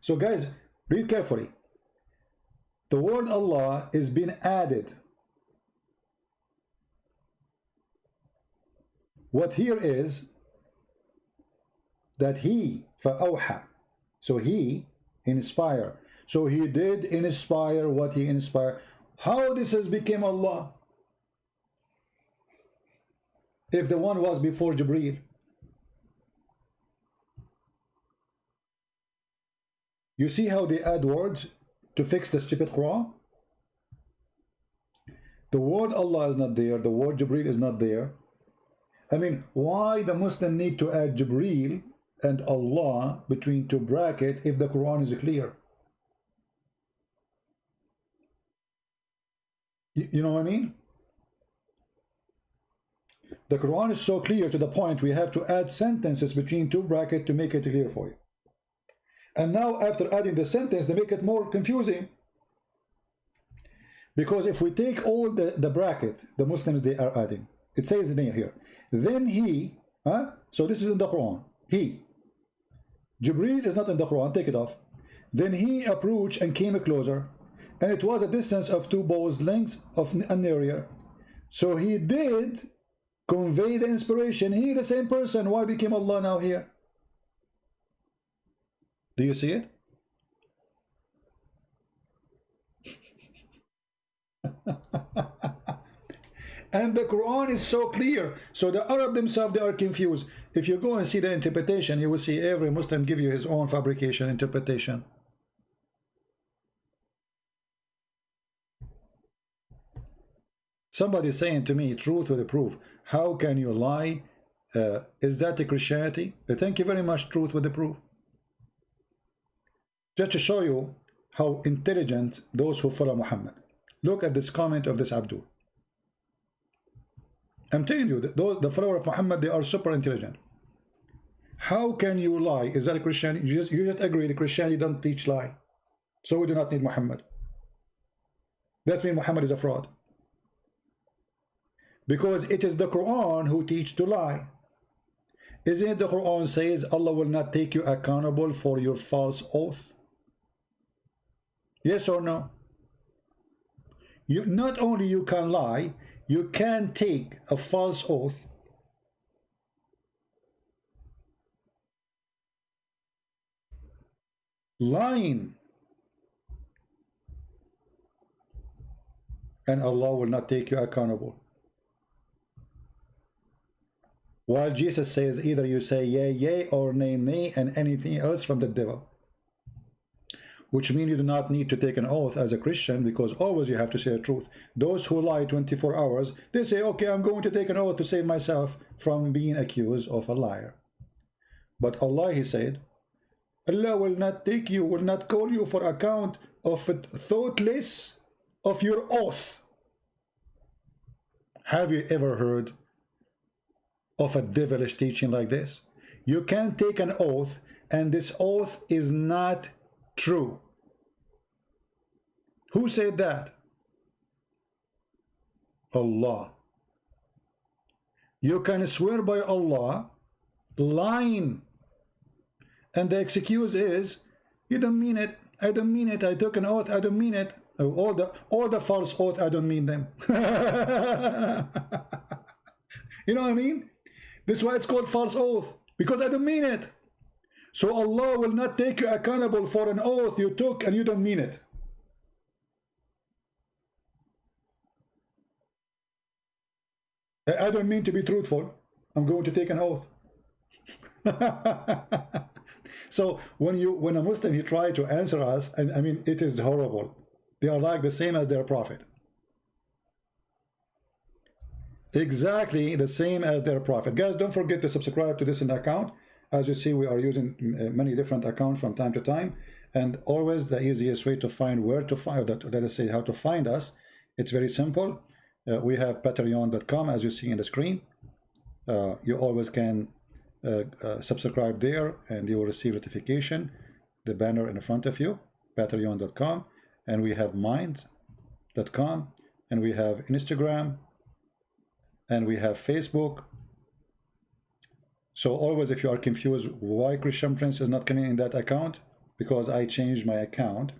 So guys, read carefully. The word Allah is being added. What here is that he, فَأَوْحَى, so he inspire. So he did inspire what he inspired. How this has become Allah? If the one was before Jibreel. You see how they add words to fix the stupid Quran? The word Allah is not there, the word Jibreel is not there. I mean, why the Muslim need to add Jibreel and Allah between two brackets if the Quran is clear? You know what I mean? The Quran is so clear to the point we have to add sentences between two brackets to make it clear for you. And now after adding the sentence, they make it more confusing. Because if we take all the bracket, the Muslims they are adding, it says in here, then he, so this is in the Quran, he, Jibreel is not in the Quran, take it off. Then he approached and came closer, and it was a distance of 2 bows' lengths of an area. So he did convey the inspiration. He, the same person, why became Allah now here? Do you see it? And the Quran is so clear. So the Arab themselves, they are confused. If you go and see the interpretation, you will see every Muslim give you his own fabrication interpretation. Somebody saying to me, truth with the proof. How can you lie? Is that the Christianity? Thank you very much, truth with the proof. Just to show you how intelligent those who follow Muhammad. Look at this comment of this Abdul. I'm telling you, the follower of Muhammad, they are super intelligent. How can you lie? Is that a Christianity? You just agree that Christianity don't teach lie. So we do not need Muhammad. That means Muhammad is a fraud. Because it is the Quran who teach to lie. Isn't it the Quran says Allah will not take you accountable for your false oath? Yes or no? You not only you can lie, you can take a false oath. Lying. And Allah will not take you accountable. While Jesus says either you say yea, yea, or nay, nay, and anything else from the devil. Which means you do not need to take an oath as a Christian, because always you have to say the truth. Those who lie 24 hours, they say, okay, I'm going to take an oath to save myself from being accused of a liar. But Allah, he said, Allah will not take you, will not call you for account of thoughtless of your oath. Have you ever heard of a devilish teaching like this? You can take an oath and this oath is not true. Who said that? Allah. You can swear by Allah lying, and the excuse is you don't mean it. I don't mean it. I took an oath. I don't mean it. All the false oath, I don't mean them. You know what I mean? This is why it's called false oath, because I don't mean it. So Allah will not take you accountable for an oath you took and you don't mean it. I don't mean to be truthful. I'm going to take an oath. So when a Muslim he try to answer us, and I mean it is horrible. They are like the same as their prophet. Exactly the same as their prophet. Guys, don't forget to subscribe to this account. As you see, we are using many different accounts from time to time, and always the easiest way to find where to find that, let us say how to find us, it's very simple. We have patreon.com as you see in the screen. You always can subscribe there, and you will receive notification, the banner in front of you, patreon.com, and we have mind.com, and we have Instagram, and we have Facebook. So always, if you are confused why Christian Prince is not coming in that account, because I changed my account,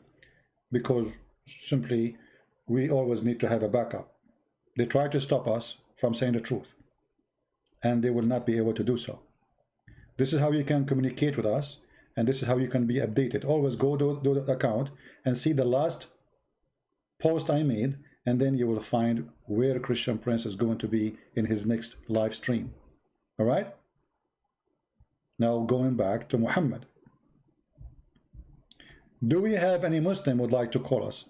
because simply we always need to have a backup. They try to stop us from saying the truth, and they will not be able to do so. This is how you can communicate with us, and this is how you can be updated. Always go to the account and see the last post I made, and then you will find where Christian Prince is going to be in his next live stream. All right? Now going back to Muhammad. Do we have any Muslim would like to call us?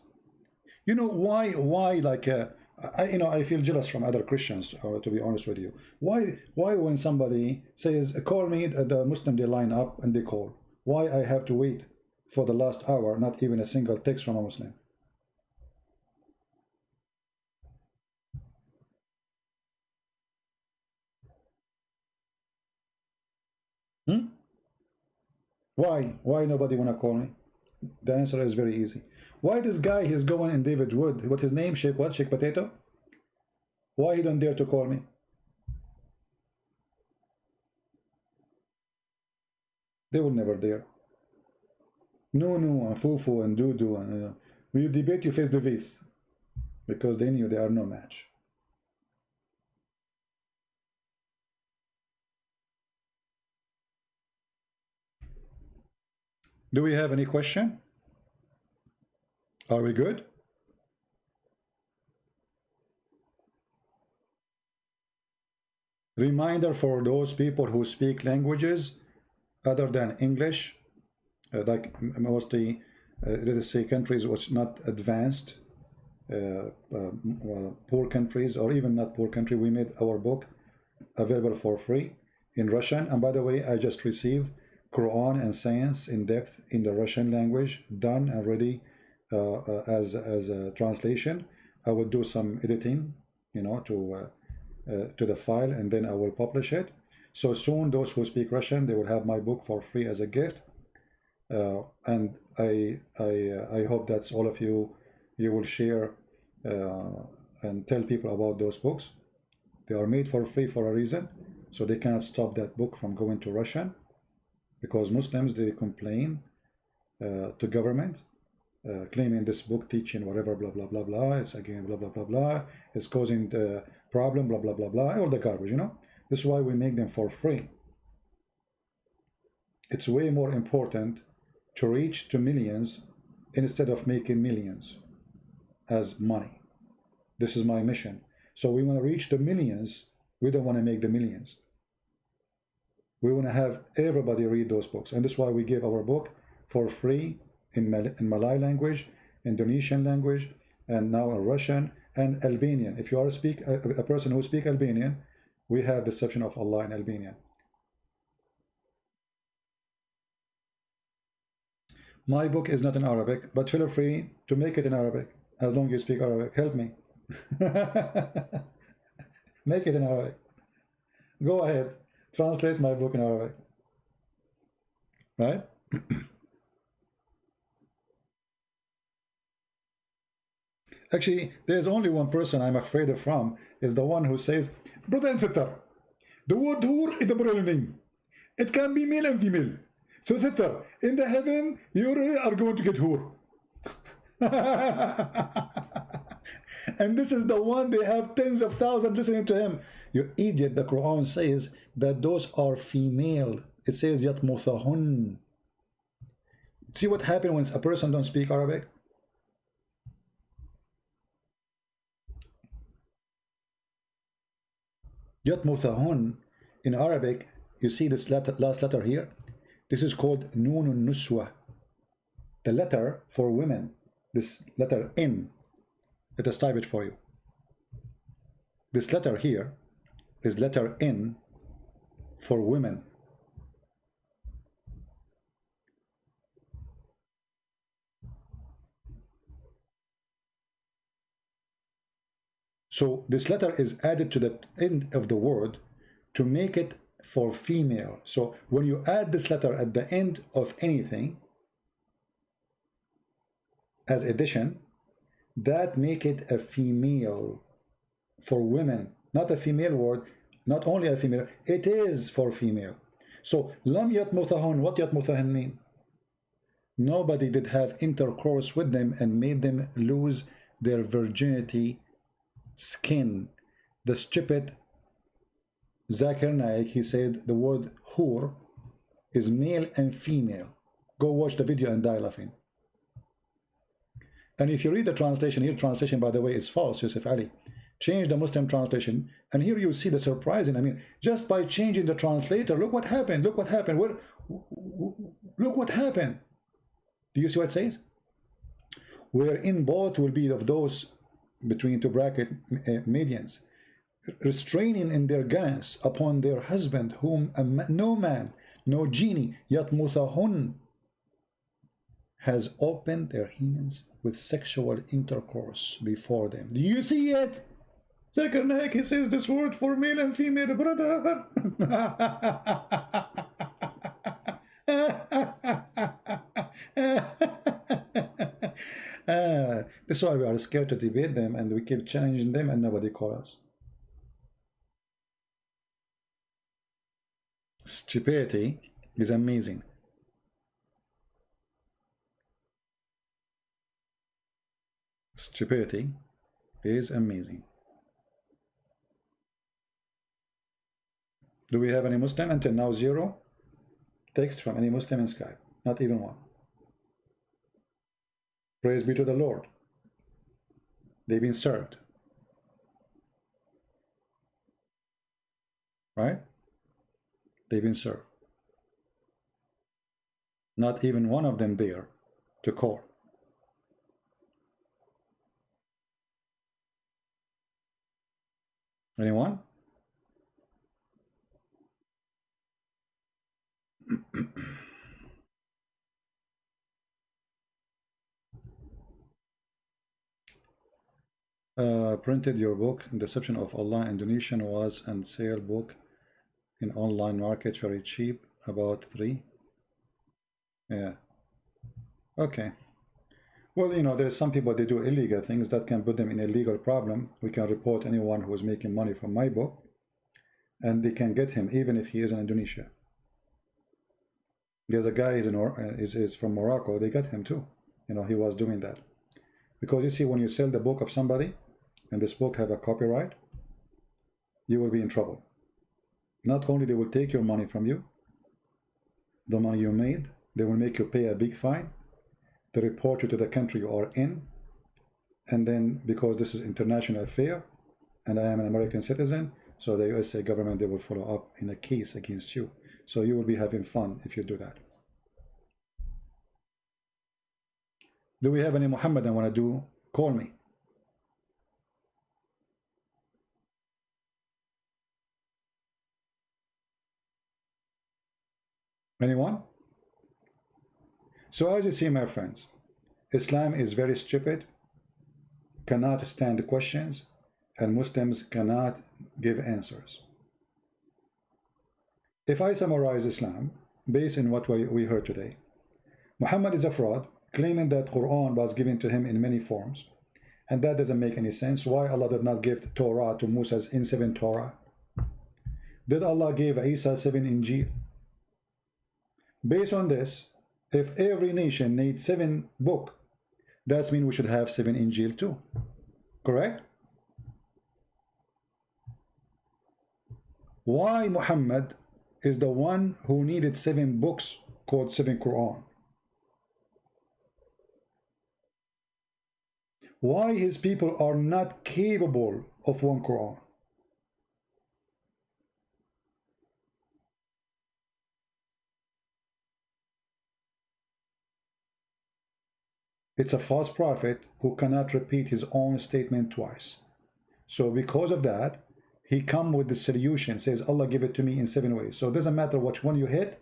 You know why like I feel jealous from other Christians, to be honest with you. Why when somebody says call me, the Muslim, they line up and they call. Why I have to wait for the last hour, not even a single text from a Muslim? Hmm? Why nobody wanna call me? The answer is very easy. Why this guy is going in David Wood? What his name? Shake what? Shake Potato? Why he don't dare to call me? They will never dare. No, and Fufu and Dudu and we debate you face to face, because they knew they are no match. Do we have any question? Are we good? Reminder for those people who speak languages other than English, like mostly, let us say, countries which not advanced, poor countries, or even not poor country. We made our book available for free in Russian, and by the way, I just received Quran and Science in depth in the Russian language, done and ready as a translation. I will do some editing, to the file, and then I will publish it. So soon, those who speak Russian, they will have my book for free as a gift. And I hope that's all of you. You will share and tell people about those books. They are made for free for a reason, so they cannot stop that book from going to Russian, because Muslims, they complain to government, claiming this book teaching whatever, blah blah blah blah, it's again blah blah blah blah, it's causing the problem, blah blah blah blah, all the garbage. This is why we make them for free. It's way more important to reach to millions instead of making millions as money. This is my mission. So we want to reach the millions. We don't want to make the millions. We want to have everybody read those books, and that's why we give our book for free in Malay language, Indonesian language, and now in Russian and Albanian. If you are a person who speaks Albanian, we have Deception of Allah in Albanian. My book is not in Arabic, but feel free to make it in Arabic, as long as you speak Arabic. Help me. Make it in Arabic. Go ahead. Translate my book in Arabic. Right? Actually, there's only one person I'm afraid of from, is the one who says, brother and sister, the word whore is a plural name. It can be male and female. So sister, in the heaven, you are going to get whore. And this is the one, they have tens of thousands listening to him. You idiot, the Quran says that those are female. It says yatmuthahun. See what happens when a person don't speak Arabic? Yatmuthahun, in Arabic, you see this last letter here? This is called Nunun Nuswa. The letter for women, this letter N. Let us type it for you. This letter here is letter N for women. So this letter is added to the end of the word to make it for female. So when you add this letter at the end of anything as addition, that make it a female for women, not a female word, not only a female, it is for female. So lam yatmuthahun, what yatmuthahun mean? Nobody did have intercourse with them and made them lose their virginity skin. The stupid Zakir Naik, he said the word hur is male and female. Go watch the video and die laughing. And if you read the translation, here translation by the way is false, Yusuf Ali. Change the Muslim translation, and here you see the surprising. I mean, just by changing the translator, look what happened. Look what happened. Look what happened. Do you see what it says? Wherein both will be of those between two bracket medians, restraining in their gaze upon their husband, whom no man, no genie, yatmuthahun, has opened their hands with sexual intercourse before them. Do you see it? Zakir Naik, he says this word for male and female, brother. That's why we are scared to debate them, and we keep challenging them and nobody calls us. Stupidity is amazing. Stupidity is amazing. Do we have any Muslim? Until now, zero text from any Muslim in Skype. Not even one. Praise be to the Lord. They've been served. Right? They've been served. Not even one of them there to call. Anyone? Printed your book, Deception of Allah, Indonesian was and sale book in online market very cheap, about 3. Yeah. Okay. Well, you know, there's some people, they do illegal things that can put them in a legal problem. We can report anyone who is making money from my book, and they can get him even if he is in Indonesia. There's a guy is from Morocco. They got him too. You know, he was doing that. Because you see, when you sell the book of somebody, and this book have a copyright, you will be in trouble. Not only they will take your money from you, the money you made, they will make you pay a big fine. They report you to the country you are in, and then because this is international affair, and I am an American citizen, so the USA government, they will follow up in a case against you. So you will be having fun if you do that. Do we have any Muhammad I want to do? Call me. Anyone? So as you see, my friends, Islam is very stupid, cannot stand questions, and Muslims cannot give answers. If I summarize Islam based on what we heard today, Muhammad is a fraud, claiming that Quran was given to him in many forms, and that doesn't make any sense. Why Allah did not give Torah to Musa in 7 Torah? Did Allah give Isa 7 Injil? Based on this, if every nation needs 7 books, that means we should have 7 Injil too. Correct? Why Muhammad is the one who needed 7 books called 7 Quran? Why his people are not capable of 1 Quran? It's a false prophet who cannot repeat his own statement twice. So because of that, he come with the solution, says Allah give it to me in 7 ways. So it doesn't matter which one you hit,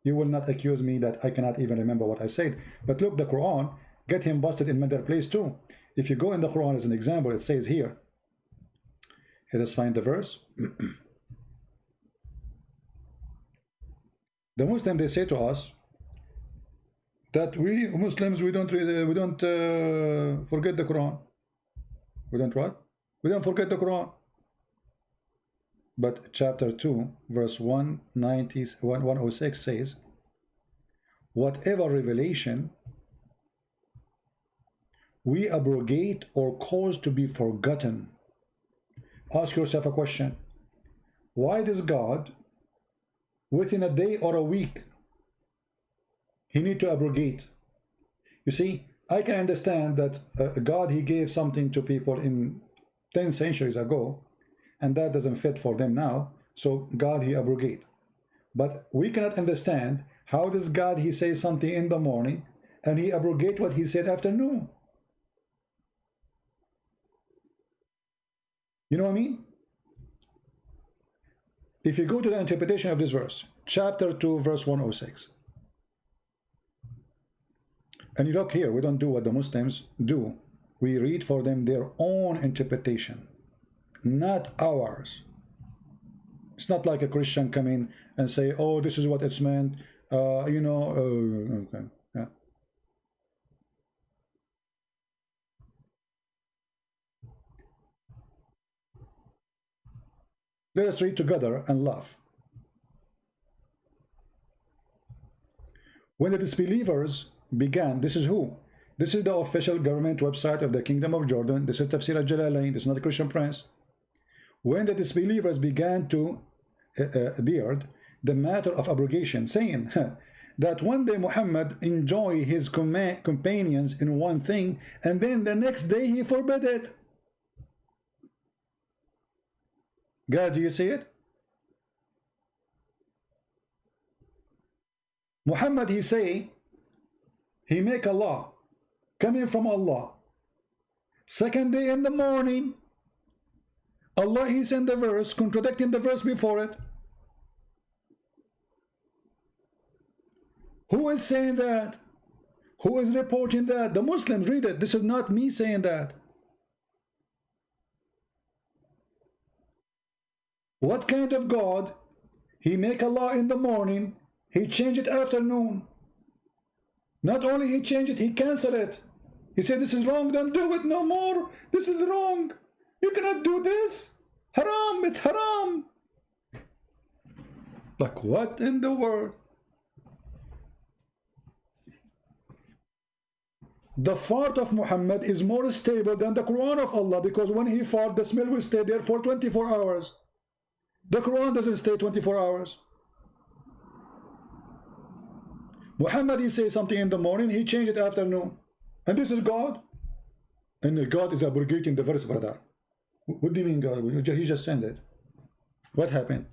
you will not accuse me that I cannot even remember what I said. But look, the Quran get him busted in another place too. If you go in the Quran as an example, it says here, let us find the verse. The Muslim, they say to us that we Muslims, we don't forget the Quran. We don't what? We don't forget the Quran. But chapter 2, verse 106 says, whatever revelation we abrogate or cause to be forgotten. Ask yourself a question. Why does God, within a day or a week, he need to abrogate? You see, I can understand that God, he gave something to people in 10 centuries ago, and that doesn't fit for them now, so God, he abrogate. But we cannot understand how does God, he say something in the morning and he abrogate what he said afternoon. You know what I mean? If you go to the interpretation of this verse, chapter 2, verse 106, and you look here, we don't do what the Muslims do. We read for them their own interpretation, not ours. It's not like a Christian come in and say, oh, this is what it's meant, you know, okay, yeah. Let us read together and laugh. When the disbelievers began, this is who? This is the official government website of the Kingdom of Jordan. This is Tafsir al-Jalalain. This is not a Christian prince. When the disbelievers began to adhere the matter of abrogation, saying that one day Muhammad enjoy his companions in one thing, and then the next day he forbid it. God, do you see it? Muhammad, he say, he make a law coming from Allah. Second day in the morning, Allah, he sent the verse contradicting the verse before it. Who is saying that? Who is reporting that? The Muslims, read it. This is not me saying that. What kind of God? He make a law in the morning, he change it afternoon. Not only he change it, he cancel it. He said, this is wrong, don't do it no more. This is wrong. You cannot do this. Haram, it's haram. Like what in the world? The fart of Muhammad is more stable than the Quran of Allah, because when he fart, the smell will stay there for 24 hours. The Quran doesn't stay 24 hours. Muhammad, he says something in the morning, he changed it afternoon. And this is God? And God is abrogating the verse, brother. What do you mean, God? He just sent it. What happened?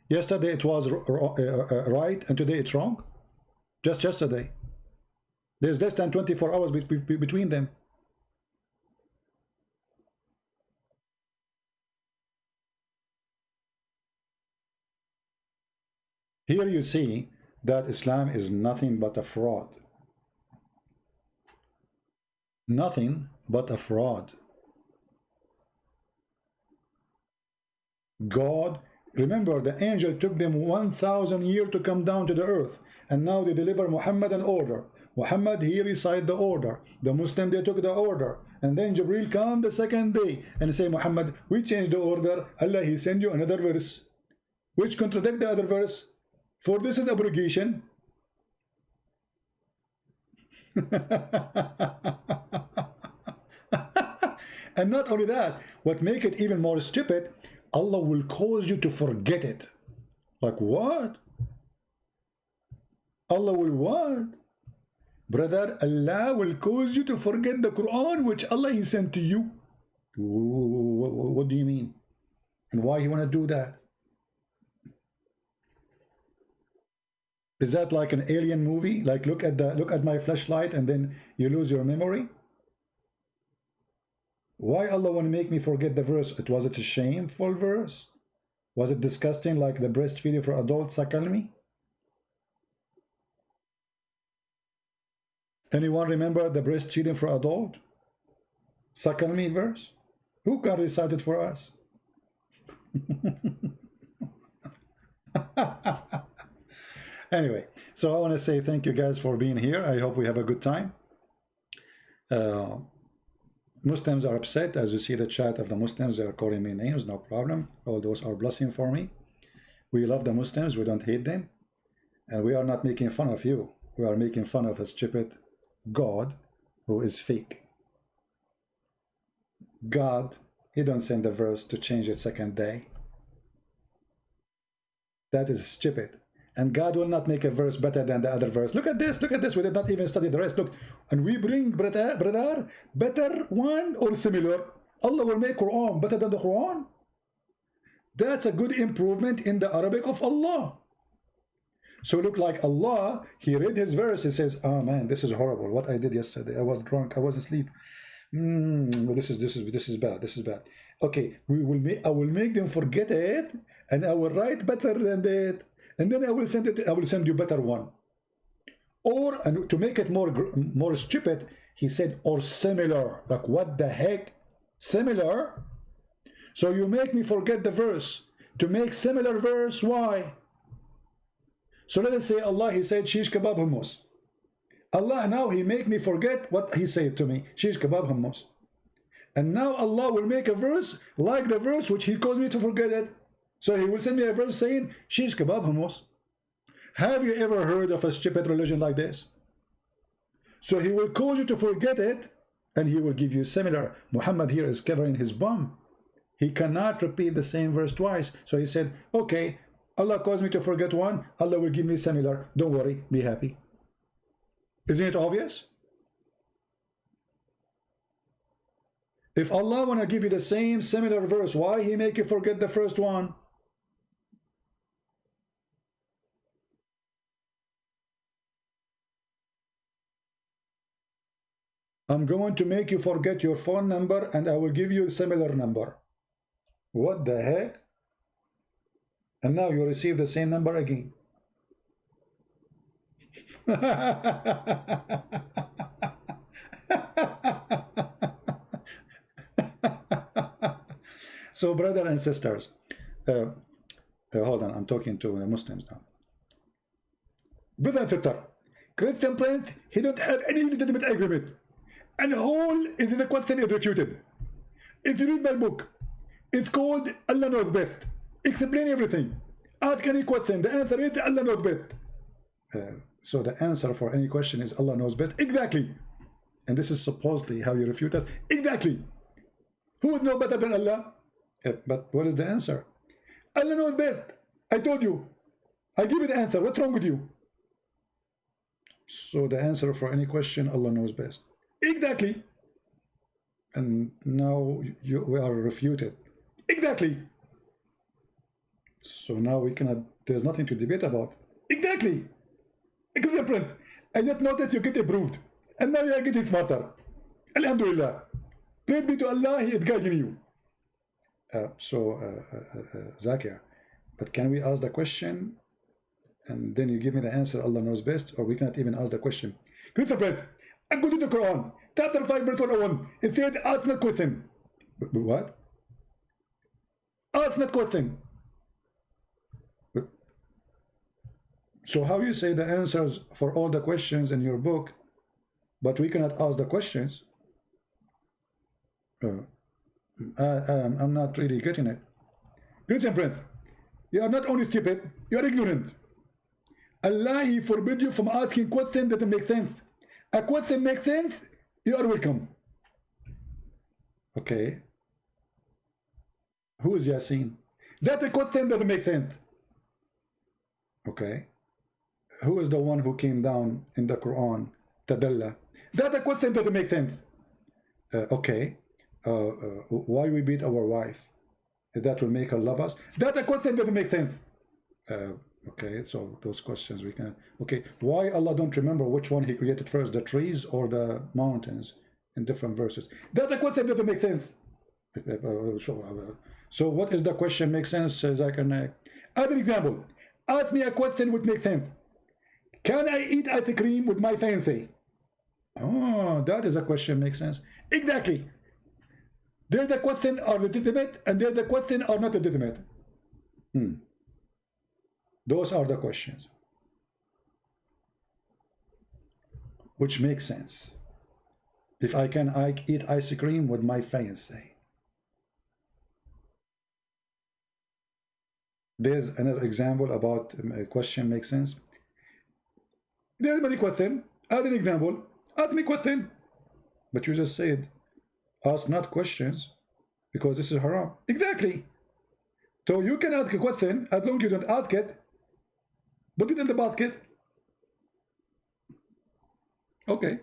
Yesterday it was right, and today it's wrong? Just yesterday. There's less than 24 hours between them. Here you see that Islam is nothing but a fraud. Nothing but a fraud. God, remember, the angel took them 1,000 years to come down to the earth, and now they deliver Muhammad an order. Muhammad, he recite the order. The Muslim, they took the order. And then Jibril come the second day and say, Muhammad, we changed the order. Allah, he send you another verse, which contradict the other verse. For this is abrogation. And not only that, what make it even more stupid, Allah will cause you to forget it. Like what? Allah will what? Brother, Allah will cause you to forget the Quran which Allah he sent to you. What do you mean? And why you want to do that? Is that like an alien movie? Like look at my flashlight and then you lose your memory? Why Allah want to make me forget the verse? Was it a shameful verse? Was it disgusting like the breastfeeding for adults, suckle me? Anyone remember the breastfeeding for adult? Suckle me verse? Who can recite it for us? Anyway, so I want to say thank you guys for being here. I hope we have a good time. Muslims are upset. As you see the chat of the Muslims, they are calling me names, no problem. All those are blessing for me. We love the Muslims, we don't hate them. And we are not making fun of you. We are making fun of a stupid God who is fake. God, he don't send the verse to change it second day. That is stupid. And God will not make a verse better than the other verse. Look at this, we did not even study the rest. Look, and we bring, brother, better one or similar. Allah will make Quran better than the Quran. That's a good improvement in the Arabic of Allah. So look, like Allah, he read his verse, he says, oh man, this is horrible. What I did yesterday, I was drunk, I was asleep. This is bad. Okay, I will make them forget it, and I will write better than that, and then I will send you better one. Or, and to make it more stupid, he said, or similar. Like, what the heck? Similar? So you make me forget the verse to make similar verse. Why? So let us say Allah, he said shish kebab hummus. Allah now, he make me forget what he said to me, shish kebab hummus. And now Allah will make a verse like the verse which he caused me to forget it. So he will send me a verse saying shish kebab hummus. Have you ever heard of a stupid religion like this? So he will cause you to forget it, and he will give you similar. Muhammad here is covering his bum. He cannot repeat the same verse twice. So he said, okay, Allah caused me to forget one, Allah will give me similar. Don't worry, be happy. Isn't it obvious? If Allah want to give you the same similar verse, why he make you forget the first one? I'm going to make you forget your phone number, and I will give you a similar number. What the heck? And now you receive the same number again. So, brothers and sisters, hold on, I'm talking to the Muslims now. Brother and sister, Christian Prince, he don't have any legitimate agreement. And whole is the question is refuted. If you read my book, it's called Allah Knows Best. Explain everything. Ask any question. The answer is Allah knows best. So the answer for any question is Allah knows best. Exactly. And this is supposedly how you refute us. Exactly. Who would know better than Allah? But what is the answer? Allah knows best. I told you. I give you the answer. What's wrong with you? So the answer for any question, Allah knows best. Exactly. And now we are refuted. Exactly. So now we cannot, there's nothing to debate about. Exactly. Exactly. I just noticed you get approved. And now you are getting smarter. Alhamdulillah. Praise be to Allah, He is guiding you. Zakir, but can we ask the question and then you give me the answer, Allah knows best, or we cannot even ask the question? Christopher, I'm going to the Quran, chapter 5, verse 101. It said, ask not question. What? Ask not question. So how you say the answers for all the questions in your book, but we cannot ask the questions? I'm not really getting it. Christian Prince, you are not only stupid, you are ignorant. Allah, He forbid you from asking questions that make sense. A question makes sense, you are welcome. Okay. Who is Yasin? That's a question that makes sense. Okay. Who is the one who came down in the Quran? Tadalla. That's a question that makes sense. Okay. Why we beat our wife? That will make her love us? That's a question that makes sense. Okay, so those questions we can. Okay, why Allah don't remember which one He created first, the trees or the mountains, in different verses? That's a question that makes sense. So what is the question make sense, Zakir Naik? Other example, ask me a question which makes sense. Can I eat ice cream with my fancy? Oh, that is a question makes sense. Exactly. There the question are legitimate and there the question are not legitimate. Those are the questions. which makes sense. If I can eat ice cream with my fiancé. There's another example about a question makes sense. There's many question. Add an example. Ask me question. But you just said, ask not questions, because this is haram. Exactly. So you can ask a question as long as you don't ask it. Put it in the basket. Okay.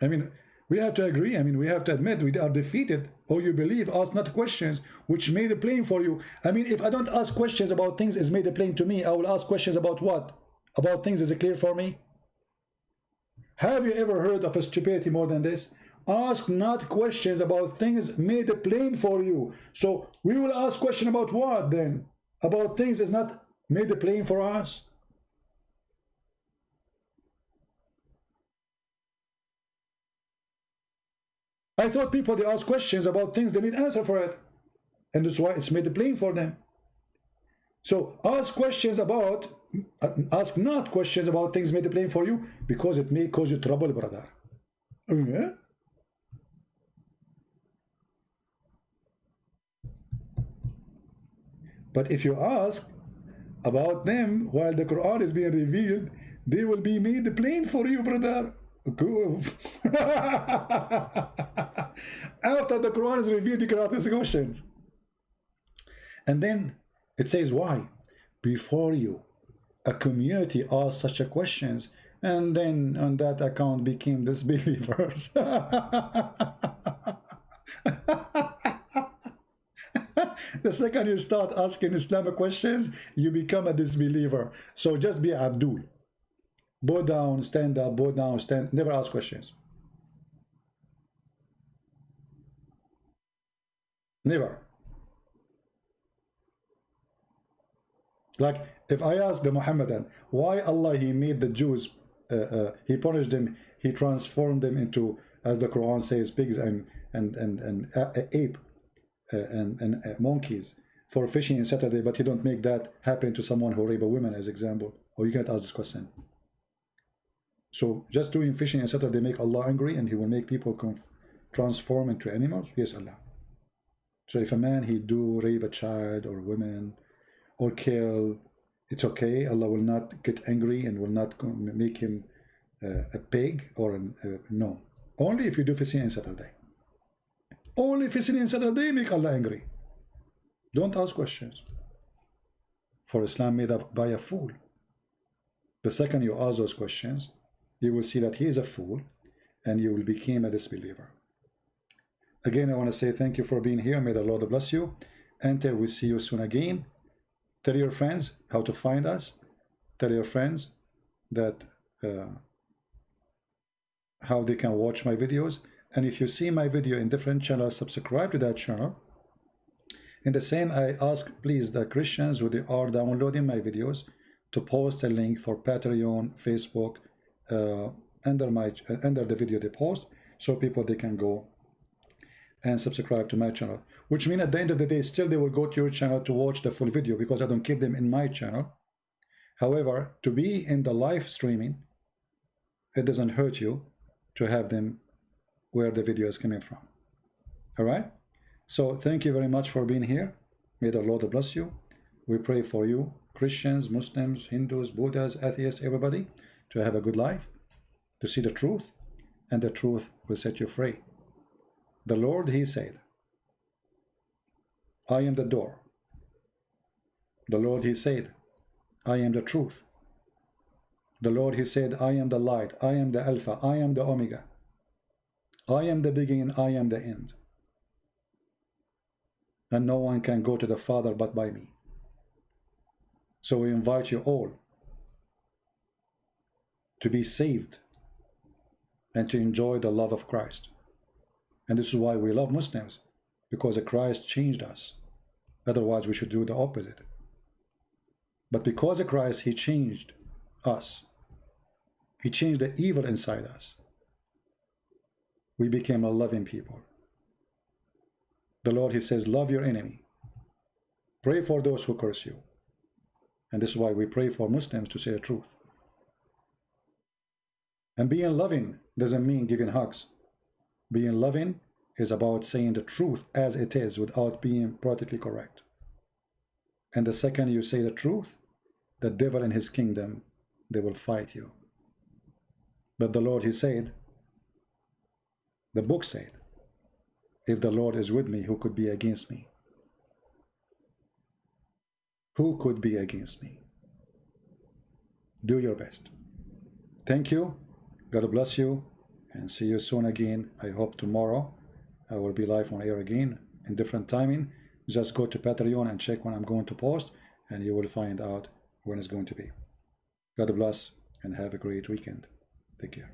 I mean, we have to agree. I mean, we have to admit we are defeated. Or you believe, ask not questions, which made it plain for you. I mean, if I don't ask questions about things is made it plain to me, I will ask questions about what? About things is it clear for me? Have you ever heard of a stupidity more than this? Ask not questions about things made it plain for you. So we will ask question about what then? About things is not made it plain for us. I thought people, they ask questions about things they need answer for it. And that's why it's made it plain for them. So ask questions about, ask not questions about things made it plain for you, because it may cause you trouble, brother. Yeah? But if you ask about them while the Quran is being revealed, they will be made plain for you, brother. After the Quran is revealed, you can ask this question. And then it says why? Before you, a community asked such a questions, and then on that account became disbelievers. The second you start asking Islamic questions, you become a disbeliever. So just be Abdul. Bow down, stand up, bow down, stand. Never ask questions. Never. Like if I ask the Muhammadan why Allah he made the Jews, he punished them, he transformed them into, as the Quran says, pigs and ape and monkeys for fishing on Saturday, but he don't make that happen to someone who rape a woman, as example. Or you can't ask this question. So just doing fishing on Saturday make Allah angry, and he will make people transform into animals? Yes, Allah. So if a man he do rape a child or women or kill, it's okay. Allah will not get angry and will not make him a pig or no. Only if you do fishing on Saturday. Only fishing on Saturday make Allah angry. Don't ask questions. For Islam made up by a fool. The second you ask those questions, you will see that he is a fool, and you will become a disbeliever. Again, I want to say thank you for being here. May the Lord bless you. Until we see you soon again. Tell your friends how to find us. Tell your friends that how they can watch my videos. And if you see my video in different channels, subscribe to that channel. In the same, I ask please the Christians who are downloading my videos to post a link for Patreon, Facebook, under the video they post, so people they can go and subscribe to my channel. Which means at the end of the day, still they will go to your channel to watch the full video, because I don't keep them in my channel. However, to be in the live streaming, it doesn't hurt you to have them where the video is coming from. All right? So thank you very much for being here. May the Lord bless you. We pray for you, Christians, Muslims, Hindus, Buddhas, atheists, everybody, to have a good life, to see the truth, and the truth will set you free. The Lord, he said, I am the door. The Lord, he said, I am the truth. The Lord, he said, I am the light, I am the Alpha, I am the Omega. I am the beginning, I am the end. And no one can go to the Father but by me. So we invite you all to be saved and to enjoy the love of Christ. And this is why we love Muslims, because Christ changed us. Otherwise, we should do the opposite. But because of Christ, he changed us. He changed the evil inside us. We became a loving people. The Lord, he says, love your enemy. Pray for those who curse you. And this is why we pray for Muslims to say the truth. And being loving doesn't mean giving hugs. Being loving is about saying the truth as it is without being politically correct. And the second you say the truth, the devil and his kingdom, they will fight you. But the Lord, he said, the book said, if the Lord is with me, who could be against me? Who could be against me? Do your best. Thank you. God bless you. And see you soon again. I hope tomorrow I will be live on air again in different timing. Just go to Patreon and check when I'm going to post, and you will find out when it's going to be. God bless and have a great weekend. Take care.